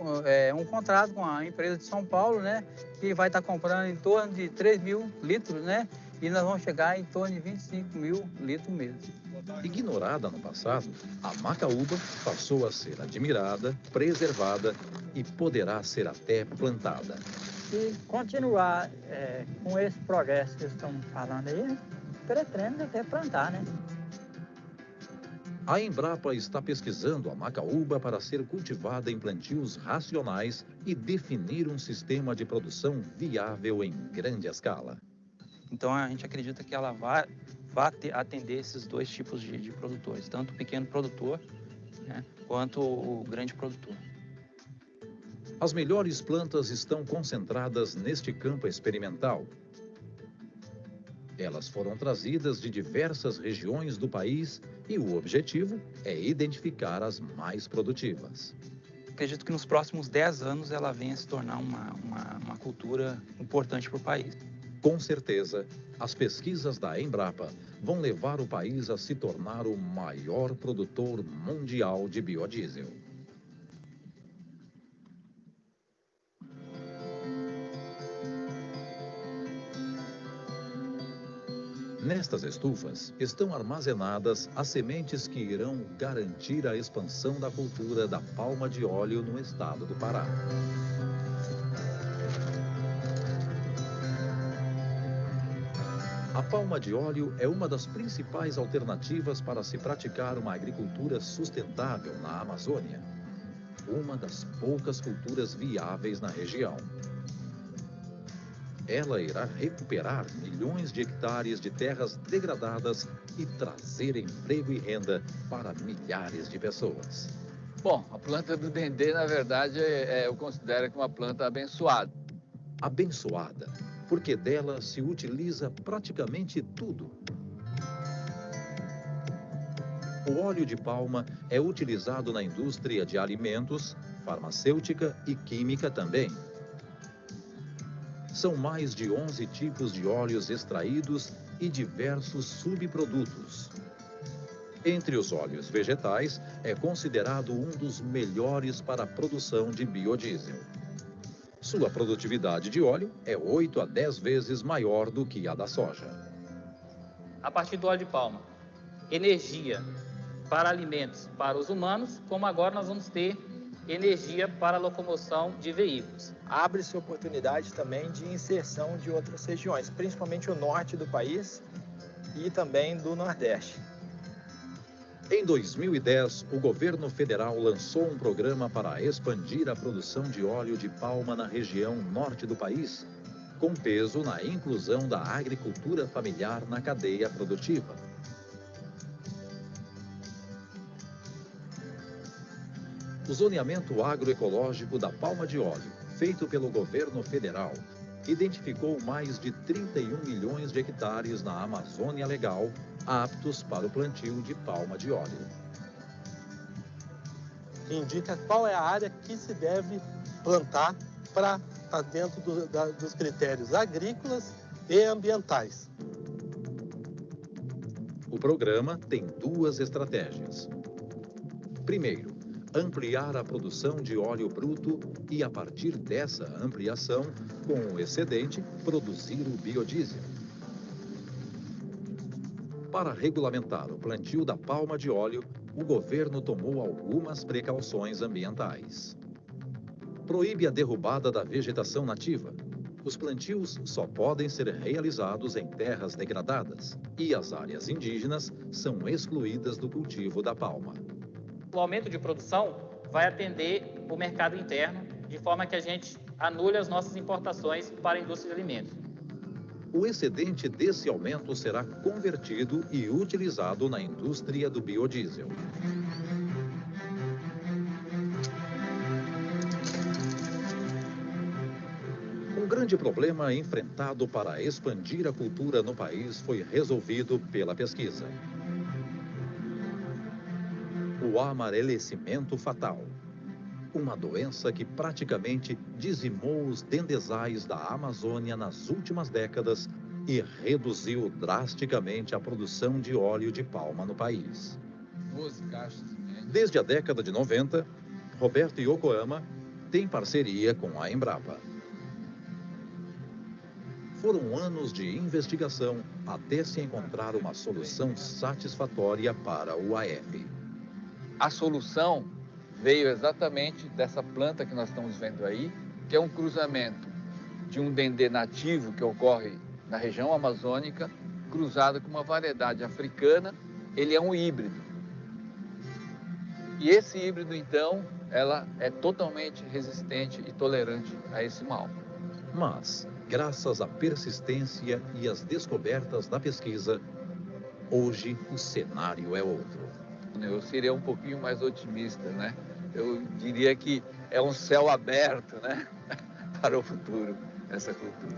O: um contrato com a empresa de São Paulo, né, que vai estar comprando em torno de 3 mil litros, né, e nós vamos chegar em torno de 25 mil litros mesmo.
D: Ignorada no passado, a macaúba passou a ser admirada, preservada e poderá ser até plantada.
S: Se continuar com esse progresso que eles estão falando aí, pretendo até plantar, né?
D: A Embrapa está pesquisando a macaúba para ser cultivada em plantios racionais e definir um sistema de produção viável em grande escala.
T: Então a gente acredita que ela vai atender esses dois tipos de produtores, tanto o pequeno produtor, né, quanto o grande produtor.
D: As melhores plantas estão concentradas neste campo experimental. Elas foram trazidas de diversas regiões do país e o objetivo é identificar as mais produtivas.
T: Acredito que nos próximos 10 anos ela venha a se tornar uma cultura importante para o país.
D: Com certeza, as pesquisas da Embrapa vão levar o país a se tornar o maior produtor mundial de biodiesel. Nestas estufas estão armazenadas as sementes que irão garantir a expansão da cultura da palma de óleo no estado do Pará. A palma de óleo é uma das principais alternativas para se praticar uma agricultura sustentável na Amazônia, uma das poucas culturas viáveis na região. Ela irá recuperar milhões de hectares de terras degradadas e trazer emprego e renda para milhares de pessoas.
U: Bom, a planta do dendê, na verdade, eu considero que uma planta abençoada.
D: Abençoada, porque dela se utiliza praticamente tudo. O óleo de palma é utilizado na indústria de alimentos, farmacêutica e química também. São mais de 11 tipos de óleos extraídos e diversos subprodutos. Entre os óleos vegetais, é considerado um dos melhores para a produção de biodiesel. Sua produtividade de óleo é 8 a 10 vezes maior do que a da soja.
V: A partir do óleo de palma, energia para alimentos para os humanos, como agora nós vamos ter energia para a locomoção de veículos.
W: Abre-se oportunidade também de inserção de outras regiões, principalmente o norte do país e também do Nordeste.
D: Em 2010, o governo federal lançou um programa para expandir a produção de óleo de palma na região norte do país, com peso na inclusão da agricultura familiar na cadeia produtiva. O zoneamento agroecológico da palma de óleo, feito pelo governo federal, identificou mais de 31 milhões de hectares na Amazônia Legal, aptos para o plantio de palma de óleo.
X: Indica qual é a área que se deve plantar para estar dentro dos critérios agrícolas e ambientais.
D: O programa tem duas estratégias. Primeiro, ampliar a produção de óleo bruto e, a partir dessa ampliação, com o excedente, produzir o biodiesel. Para regulamentar o plantio da palma de óleo, o governo tomou algumas precauções ambientais. Proíbe a derrubada da vegetação nativa. Os plantios só podem ser realizados em terras degradadas e as áreas indígenas são excluídas do cultivo da palma.
V: O aumento de produção vai atender o mercado interno, de forma que a gente anule as nossas importações para a indústria de alimentos.
D: O excedente desse aumento será convertido e utilizado na indústria do biodiesel. Um grande problema enfrentado para expandir a cultura no país foi resolvido pela pesquisa. O amarelecimento fatal. Uma doença que praticamente dizimou os dendezais da Amazônia nas últimas décadas e reduziu drasticamente a produção de óleo de palma no país.
U: 12 caixas.
D: Desde a década de 90, Roberto Yokoyama tem parceria com a Embrapa. Foram anos de investigação até se encontrar uma solução satisfatória para o AF.
U: A solução veio exatamente dessa planta que nós estamos vendo aí, que é um cruzamento de um dendê nativo que ocorre na região amazônica, cruzado com uma variedade africana. Ele é um híbrido. E esse híbrido, então, ela é totalmente resistente e tolerante a esse mal.
D: Mas, graças à persistência e às descobertas da pesquisa, hoje o cenário é outro.
U: Eu seria um pouquinho mais otimista, né? Eu diria que é um céu aberto, né? Para o futuro, essa cultura.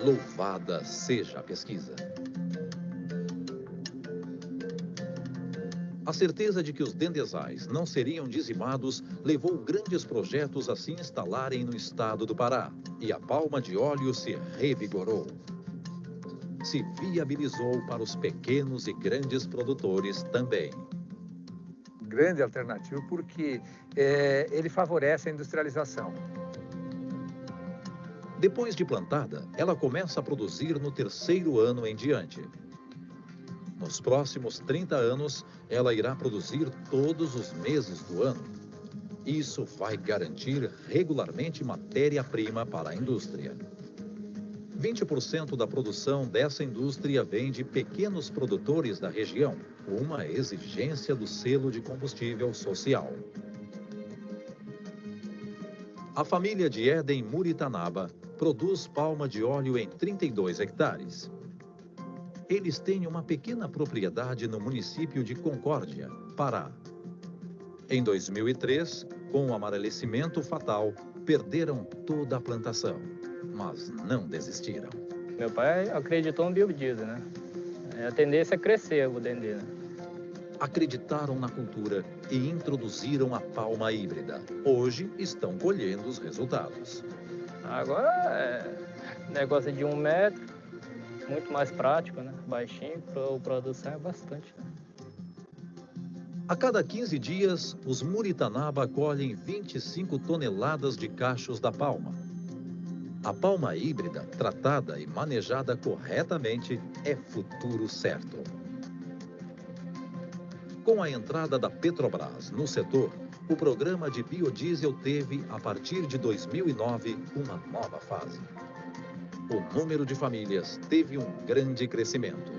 D: Louvada seja a pesquisa. A certeza de que os dendezais não seriam dizimados levou grandes projetos a se instalarem no estado do Pará, e a palma de óleo se revigorou. Se viabilizou para os pequenos e grandes produtores também.
A: Grande alternativa porque ele favorece a industrialização.
D: Depois de plantada, ela começa a produzir no 3º ano em diante. Nos próximos 30 anos, ela irá produzir todos os meses do ano. Isso vai garantir regularmente matéria-prima para a indústria. 20% da produção dessa indústria vem de pequenos produtores da região, uma exigência do selo de combustível social. A família de Éden Muritanaba produz palma de óleo em 32 hectares. Eles têm uma pequena propriedade no município de Concórdia, Pará. Em 2003, com o amarelecimento fatal, perderam toda a plantação, mas não desistiram.
C: Meu pai acreditou no biodiesel, né? A tendência é crescer o dendê, né?
D: Acreditaram na cultura e introduziram a palma híbrida. Hoje estão colhendo os resultados.
C: Agora é negócio de 1 metro, muito mais prático, né? Baixinho, a produção é bastante, né?
D: A cada 15 dias, os Muritanaba colhem 25 toneladas de cachos da palma. A palma híbrida, tratada e manejada corretamente, é futuro certo. Com a entrada da Petrobras no setor, o programa de biodiesel teve, a partir de 2009, uma nova fase. O número de famílias teve um grande crescimento.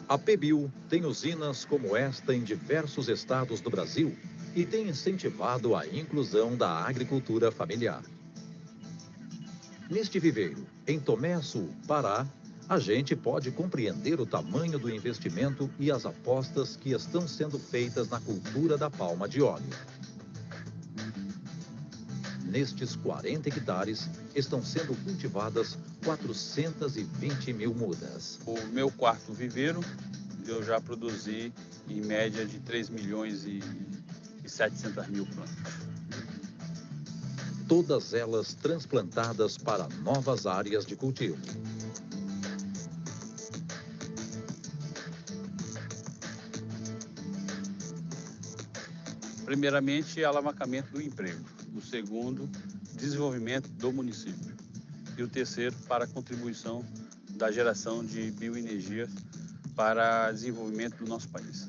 D: A PBio tem usinas como esta em diversos estados do Brasil e tem incentivado a inclusão da agricultura familiar. Neste viveiro, em Tomé Sul, Pará, a gente pode compreender o tamanho do investimento e as apostas que estão sendo feitas na cultura da palma de óleo. Nestes 40 hectares, estão sendo cultivadas 420 mil mudas.
E: O meu 4º viveiro, eu já produzi em média de 3 milhões e 700 mil plantas.
D: Todas elas transplantadas para novas áreas de cultivo.
E: Primeiramente, alavancamento do emprego. O segundo, desenvolvimento do município. E o terceiro, para a contribuição da geração de bioenergia para desenvolvimento do nosso país.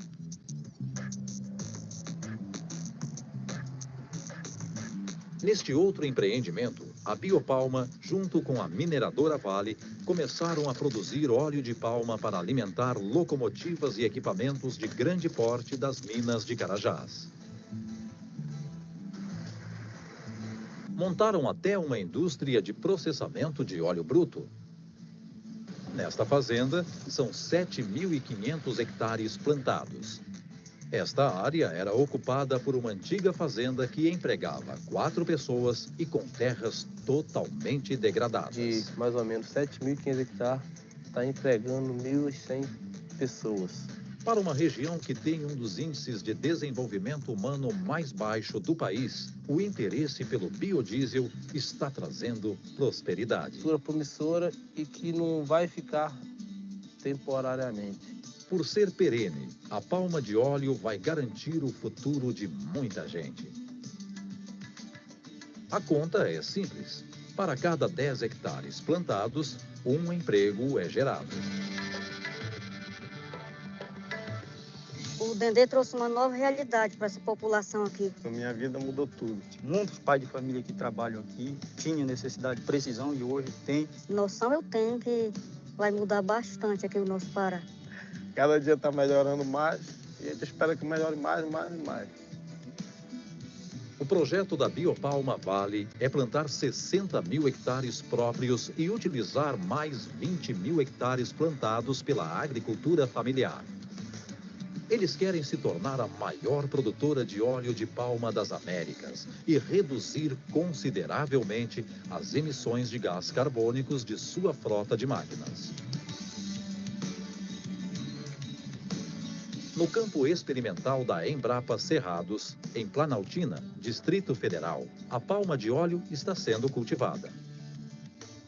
D: Neste outro empreendimento, a Biopalma, junto com a mineradora Vale, começaram a produzir óleo de palma para alimentar locomotivas e equipamentos de grande porte das minas de Carajás. Montaram até uma indústria de processamento de óleo bruto. Nesta fazenda, são 7.500 hectares plantados. Esta área era ocupada por uma antiga fazenda que empregava 4 pessoas e com terras totalmente degradadas.
I: De mais ou menos 7.500 hectares, está empregando 1.100 pessoas.
D: Para uma região que tem um dos índices de desenvolvimento humano mais baixo do país, o interesse pelo biodiesel está trazendo prosperidade.
I: Promissora e que não vai ficar temporariamente.
D: Por ser perene, a palma de óleo vai garantir o futuro de muita gente. A conta é simples. Para cada 10 hectares plantados, um emprego é gerado.
B: O Dendê trouxe uma nova realidade para essa população aqui.
I: A minha vida mudou tudo.
F: Muitos pais de família que trabalham aqui tinham necessidade de precisão e hoje tem.
B: Noção eu tenho que vai mudar bastante aqui o nosso Pará.
I: Cada dia está melhorando mais e a gente espera que melhore mais e mais.
D: O projeto da Biopalma Vale é plantar 60.000 hectares próprios e utilizar mais 20.000 hectares plantados pela agricultura familiar. Eles querem se tornar a maior produtora de óleo de palma das Américas e reduzir consideravelmente as emissões de gás carbônicos de sua frota de máquinas. No campo experimental da Embrapa Cerrados, em Planaltina, Distrito Federal, a palma de óleo está sendo cultivada.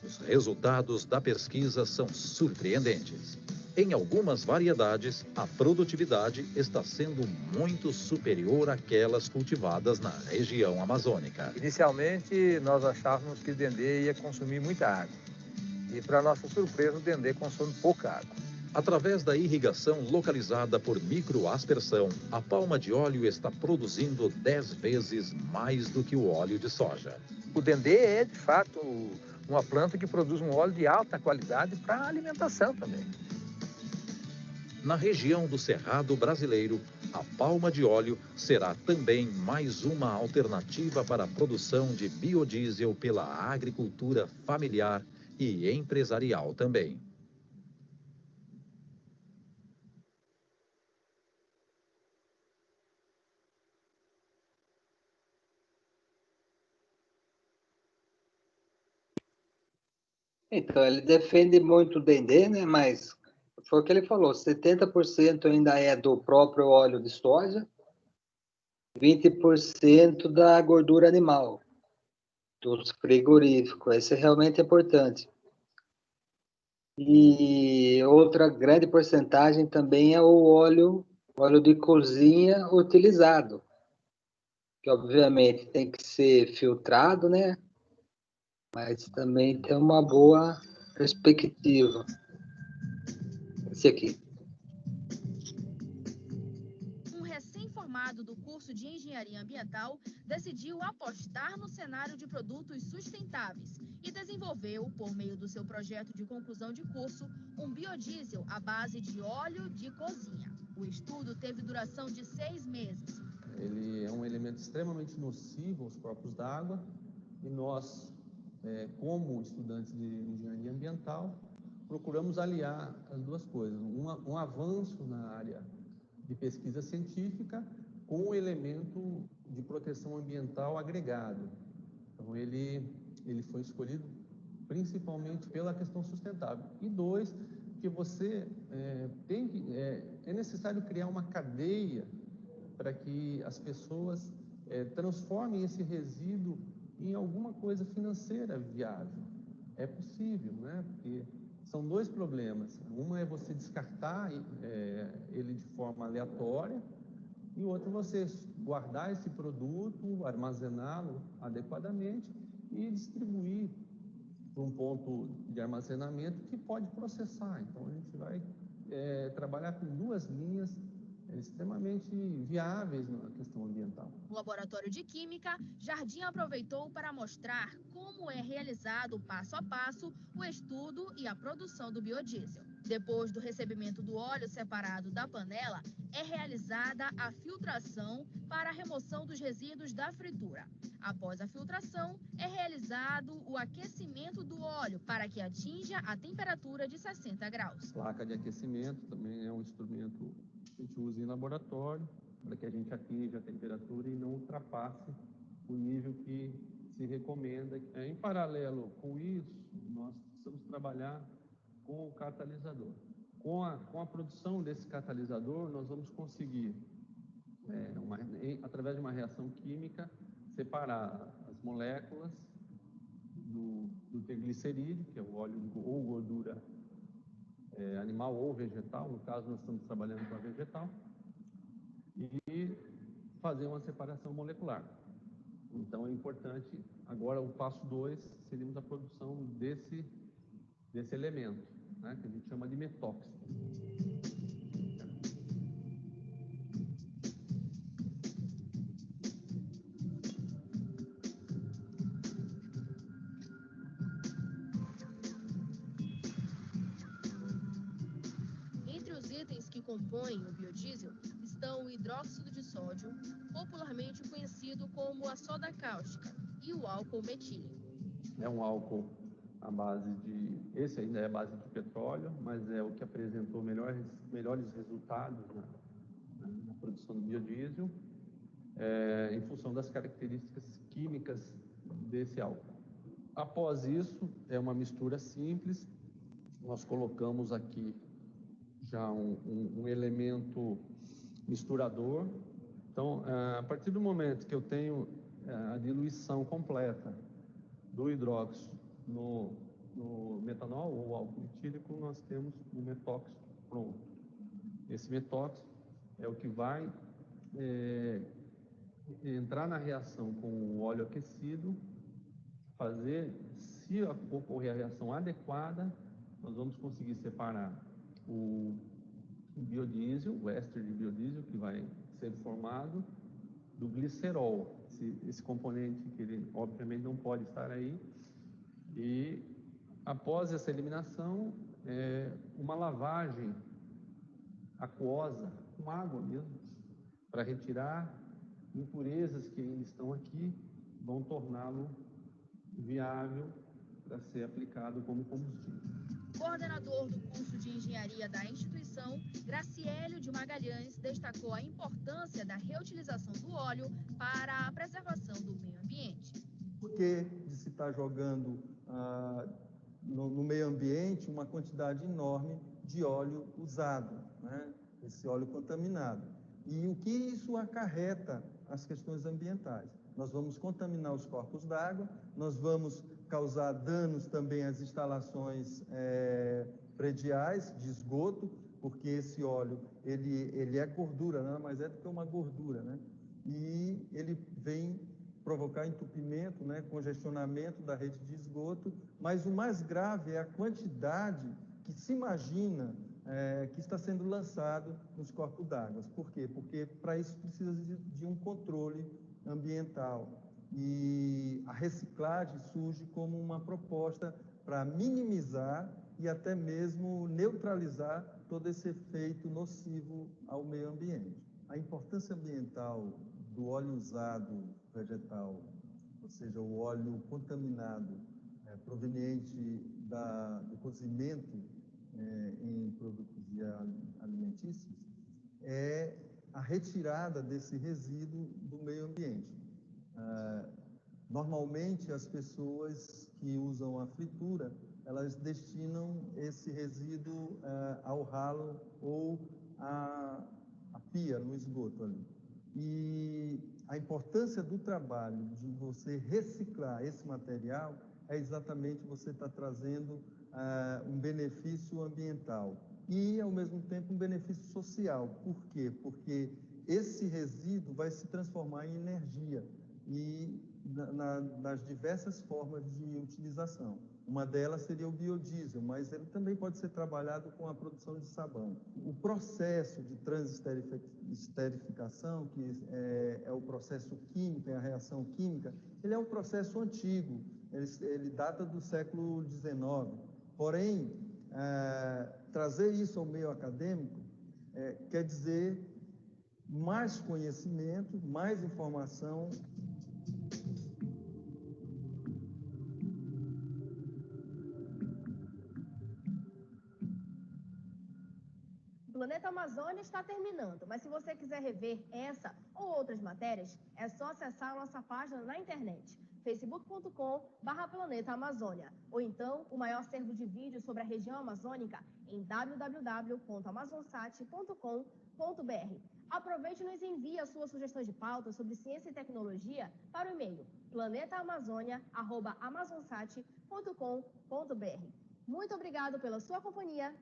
D: Os resultados da pesquisa são surpreendentes. Em algumas variedades, a produtividade está sendo muito superior àquelas cultivadas na região amazônica.
A: Inicialmente, nós achávamos que o Dendê ia consumir muita água. E, para nossa surpresa, o Dendê consome pouca água.
D: Através da irrigação localizada por microaspersão, a palma de óleo está produzindo 10 vezes mais do que o óleo de soja.
A: O Dendê é, de fato, uma planta que produz um óleo de alta qualidade para alimentação também.
D: Na região do Cerrado brasileiro, a palma de óleo será também mais uma alternativa para a produção de biodiesel pela agricultura familiar e empresarial também.
G: Então, ele defende muito o Dendê, né? Mas foi o que ele falou, 70% ainda é do próprio óleo de soja, 20% da gordura animal, dos frigoríficos. Esse realmente é importante. E outra grande porcentagem também é o óleo de cozinha utilizado, que obviamente tem que ser filtrado, né? Mas também tem uma boa perspectiva. Esse aqui.
H: Um recém-formado do curso de Engenharia Ambiental decidiu apostar no cenário de produtos sustentáveis e desenvolveu, por meio do seu projeto de conclusão de curso, um biodiesel à base de óleo de cozinha. O estudo teve duração de 6 meses.
Y: Ele é um elemento extremamente nocivo aos corpos d'água e nós, como estudantes de engenharia ambiental, procuramos aliar as duas coisas, um avanço na área de pesquisa científica com o elemento de proteção ambiental agregado. Então, ele foi escolhido principalmente pela questão sustentável. E 2, que você é necessário criar uma cadeia para que as pessoas transformem esse resíduo em alguma coisa financeira viável. É possível, né? Porque são 2 problemas. Uma é você descartar ele de forma aleatória e o outro você guardar esse produto, armazená-lo adequadamente e distribuir para um ponto de armazenamento que pode processar. Então, a gente vai trabalhar com 2 linhas extremamente viáveis na questão ambiental.
H: No laboratório de Química, Jardim aproveitou para mostrar como é realizado passo a passo o estudo e a produção do biodiesel. Depois do recebimento do óleo separado da panela, é realizada a filtração para a remoção dos resíduos da fritura. Após a filtração, é realizado o aquecimento do óleo para que atinja a temperatura de 60 graus.
Y: Placa de aquecimento também é um instrumento que a gente usa em laboratório para que a gente atinja a temperatura e não ultrapasse o nível que se recomenda. Em paralelo com isso, nós precisamos trabalhar com o catalisador. Com a produção desse catalisador, nós vamos conseguir, através de uma reação química, separar as moléculas do triglicerídeo, que é o óleo ou gordura animal ou vegetal, no caso nós estamos trabalhando com a vegetal, e fazer uma separação molecular. Então é importante, agora o passo 2, seríamos a produção desse elemento, né, que a gente chama de metóxido.
H: Entre os itens que compõem o biodiesel estão o hidróxido de sódio, popularmente conhecido como a soda cáustica, e o álcool metílico.
Y: É um álcool à base esse ainda é a base de petróleo, mas é o que apresentou melhores resultados na produção do biodiesel, em função das características químicas desse álcool. Após isso, é uma mistura simples, nós colocamos aqui já um elemento misturador. Então, a partir do momento que eu tenho a diluição completa do hidróxido no metanol ou álcool metílico, nós temos o metóxido pronto. Esse metóxido é o que vai entrar na reação com o óleo aquecido, se ocorrer a reação adequada, nós vamos conseguir separar o biodiesel, o éster de biodiesel que vai ser formado, do glicerol, esse componente que ele obviamente não pode estar aí. E após essa eliminação, uma lavagem aquosa, com água mesmo, para retirar impurezas que ainda estão aqui, vão torná-lo viável para ser aplicado como combustível.
H: Coordenador do curso de engenharia da instituição, Graciélio de Magalhães, destacou a importância da reutilização do óleo para a preservação do meio ambiente.
J: Porque de se estar jogando no meio ambiente uma quantidade enorme de óleo usado, né? Esse óleo contaminado. E o que isso acarreta as questões ambientais? Nós vamos contaminar os corpos d'água, nós vamos causar danos também às instalações prediais de esgoto, porque esse óleo ele é gordura, nada mais é do que uma gordura, né? E ele vem provocar entupimento, né, congestionamento da rede de esgoto, mas o mais grave é a quantidade que se imagina que está sendo lançado nos corpos d'água. Por quê? Porque para isso precisa de um controle ambiental. E a reciclagem surge como uma proposta para minimizar e até mesmo neutralizar todo esse efeito nocivo ao meio ambiente. A importância ambiental do óleo usado vegetal, ou seja, o óleo contaminado proveniente do cozimento em produtos alimentícios, é a retirada desse resíduo do meio ambiente. Normalmente, as pessoas que usam a fritura, elas destinam esse resíduo ao ralo ou à pia, no esgoto ali. E a importância do trabalho de você reciclar esse material é exatamente você estar trazendo um benefício ambiental e, ao mesmo tempo, um benefício social. Por quê? Porque esse resíduo vai se transformar em energia e nas diversas formas de utilização. Uma delas seria o biodiesel, mas ele também pode ser trabalhado com a produção de sabão. O processo de transesterificação, que é o processo químico, é a reação química, ele é um processo antigo, ele data do século XIX. Porém, trazer isso ao meio acadêmico quer dizer mais conhecimento, mais informação.
H: O Planeta Amazônia está terminando, mas se você quiser rever essa ou outras matérias, é só acessar a nossa página na internet, facebook.com/Planeta Amazônia, ou então o maior acervo de vídeos sobre a região amazônica em www.amazonsat.com.br. Aproveite e nos envie a sua sugestão de pauta sobre ciência e tecnologia para o e-mail planetaamazonia@amazonsat.com.br. Muito obrigado pela sua companhia.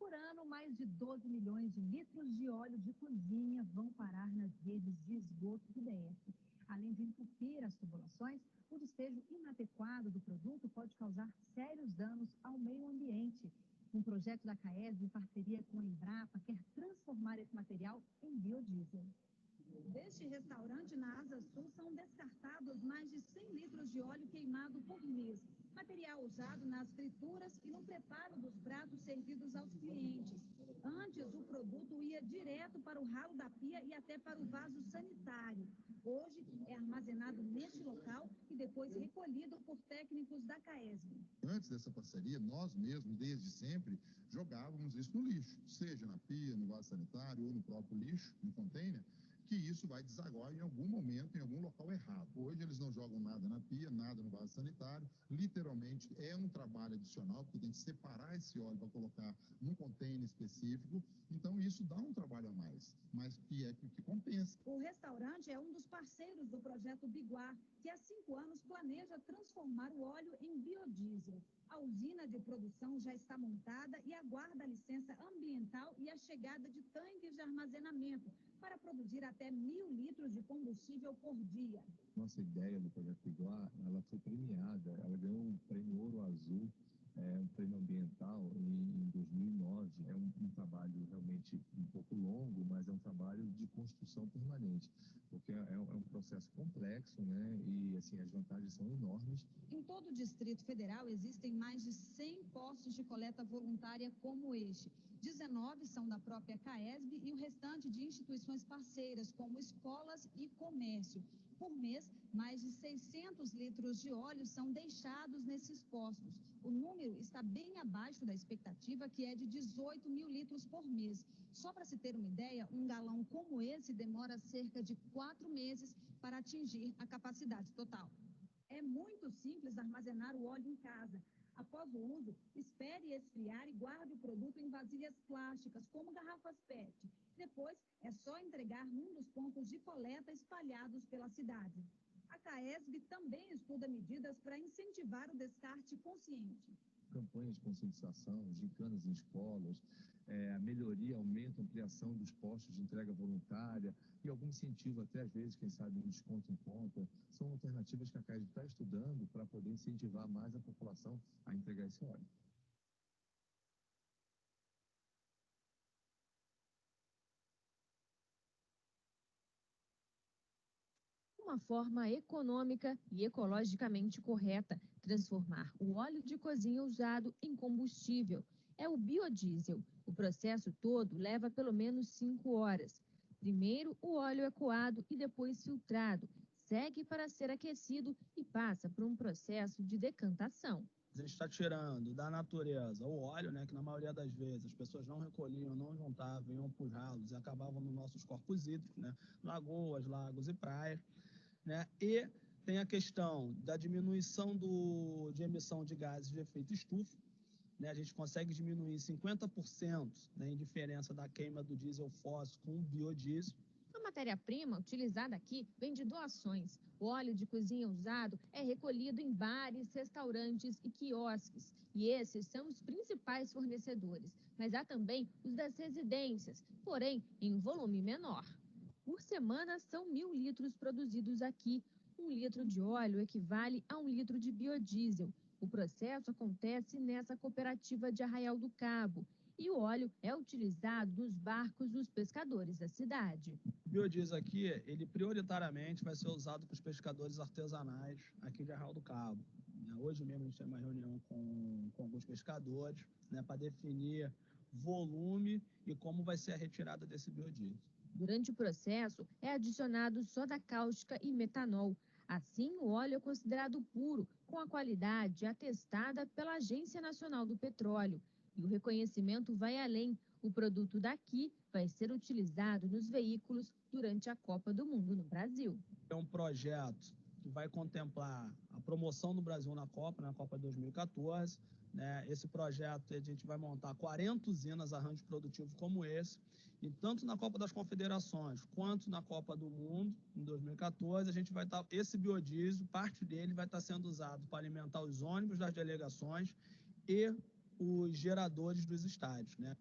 K: Por ano, mais de 12 milhões de litros de óleo de cozinha vão parar nas redes de esgoto do DF. Além de entupir as tubulações, o despejo inadequado do produto pode causar sérios danos ao meio ambiente. Um projeto da CAESB, em parceria com a Embrapa, quer transformar esse material em biodiesel.
L: Deste restaurante na Asa Sul são descartados mais de 100 litros de óleo queimado por mês. Material usado nas frituras e no preparo dos pratos servidos aos clientes. Antes, o produto ia direto para o ralo da pia e até para o vaso sanitário. Hoje, é armazenado neste local e depois recolhido por técnicos da CAESB.
M: Antes dessa parceria, nós mesmos, desde sempre, jogávamos isso no lixo, seja na pia, no vaso sanitário ou no próprio lixo, no container, que isso vai desaguar em algum momento, em algum local errado. Hoje eles não jogam nada na pia, nada no vaso sanitário, literalmente é um trabalho adicional, porque tem que separar esse óleo para colocar num container específico, então isso dá um trabalho a mais, mas que compensa.
L: O restaurante é um dos parceiros do projeto Biguar, que há 5 anos planeja transformar o óleo em biodiesel. A usina de produção já está montada e aguarda a licença ambiental e a chegada de tanques de armazenamento para produzir até 1.000 litros de combustível por dia.
N: Nossa ideia do projeto Biguar, ela foi premiada, ela ganhou um prêmio Ouro Azul, um prêmio ambiental em 2009. É um trabalho realmente um pouco longo, mas é um trabalho de construção permanente, porque é um processo complexo, né? E assim, as vantagens são enormes.
L: Em todo o Distrito Federal existem mais de 100 postos de coleta voluntária como este. 19 são da própria CAESB e o restante de instituições parceiras, como escolas e comércio. Por mês, mais de 600 litros de óleo são deixados nesses postos. O número está bem abaixo da expectativa, que é de 18.000 litros por mês. Só para se ter uma ideia, um galão como esse demora cerca de 4 meses para atingir a capacidade total. É muito simples armazenar o óleo em casa. Após o uso, espere esfriar e guarde o produto em vasilhas plásticas, como garrafas PET. Depois, é só entregar num dos pontos de coleta espalhados pela cidade. A CAESB também estuda medidas para incentivar o descarte consciente.
N: Campanhas de conscientização, gincanas em escolas, a melhoria, aumento, ampliação dos postos de entrega voluntária e algum incentivo, até às vezes, quem sabe, um desconto em conta, são alternativas que a CAESB está estudando para poder incentivar mais a população a entregar esse óleo.
P: Uma forma econômica e ecologicamente correta, transformar o óleo de cozinha usado em combustível. É o biodiesel. O processo todo leva pelo menos 5 horas. Primeiro, o óleo é coado e depois filtrado. Segue para ser aquecido e passa por um processo de decantação.
Z: A gente está tirando da natureza o óleo, né, que na maioria das vezes as pessoas não recolhiam, não juntavam, iam para os ralos e acabavam nos nossos corpos hídricos, né, lagoas, lagos e praias. Né? E tem a questão da diminuição de emissão de gases de efeito estufa. Né? A gente consegue diminuir 50%, né, em diferença da queima do diesel fóssil com o biodiesel.
P: A matéria-prima utilizada aqui vem de doações. O óleo de cozinha usado é recolhido em bares, restaurantes e quiosques. E esses são os principais fornecedores. Mas há também os das residências, porém em volume menor. Por semana, são 1.000 litros produzidos aqui. 1 litro de óleo equivale a 1 litro de biodiesel. O processo acontece nessa cooperativa de Arraial do Cabo e o óleo é utilizado nos barcos dos pescadores da cidade.
Z: O biodiesel aqui, ele prioritariamente vai ser usado para os pescadores artesanais aqui de Arraial do Cabo. Hoje mesmo a gente tem uma reunião com alguns pescadores, né, para definir volume e como vai ser a retirada desse biodiesel.
P: Durante o processo, é adicionado soda cáustica e metanol. Assim, o óleo é considerado puro, com a qualidade atestada pela Agência Nacional do Petróleo. E o reconhecimento vai além. O produto daqui vai ser utilizado nos veículos durante a Copa do Mundo no Brasil.
Z: É um projeto que vai contemplar a promoção do Brasil na Copa 2014. Né? Esse projeto, a gente vai montar 40 usinas arranjo produtivo como esse. E tanto na Copa das Confederações quanto na Copa do Mundo, em 2014, a gente vai estar, esse biodiesel, parte dele vai estar sendo usado para alimentar os ônibus das delegações e os geradores dos estádios, né?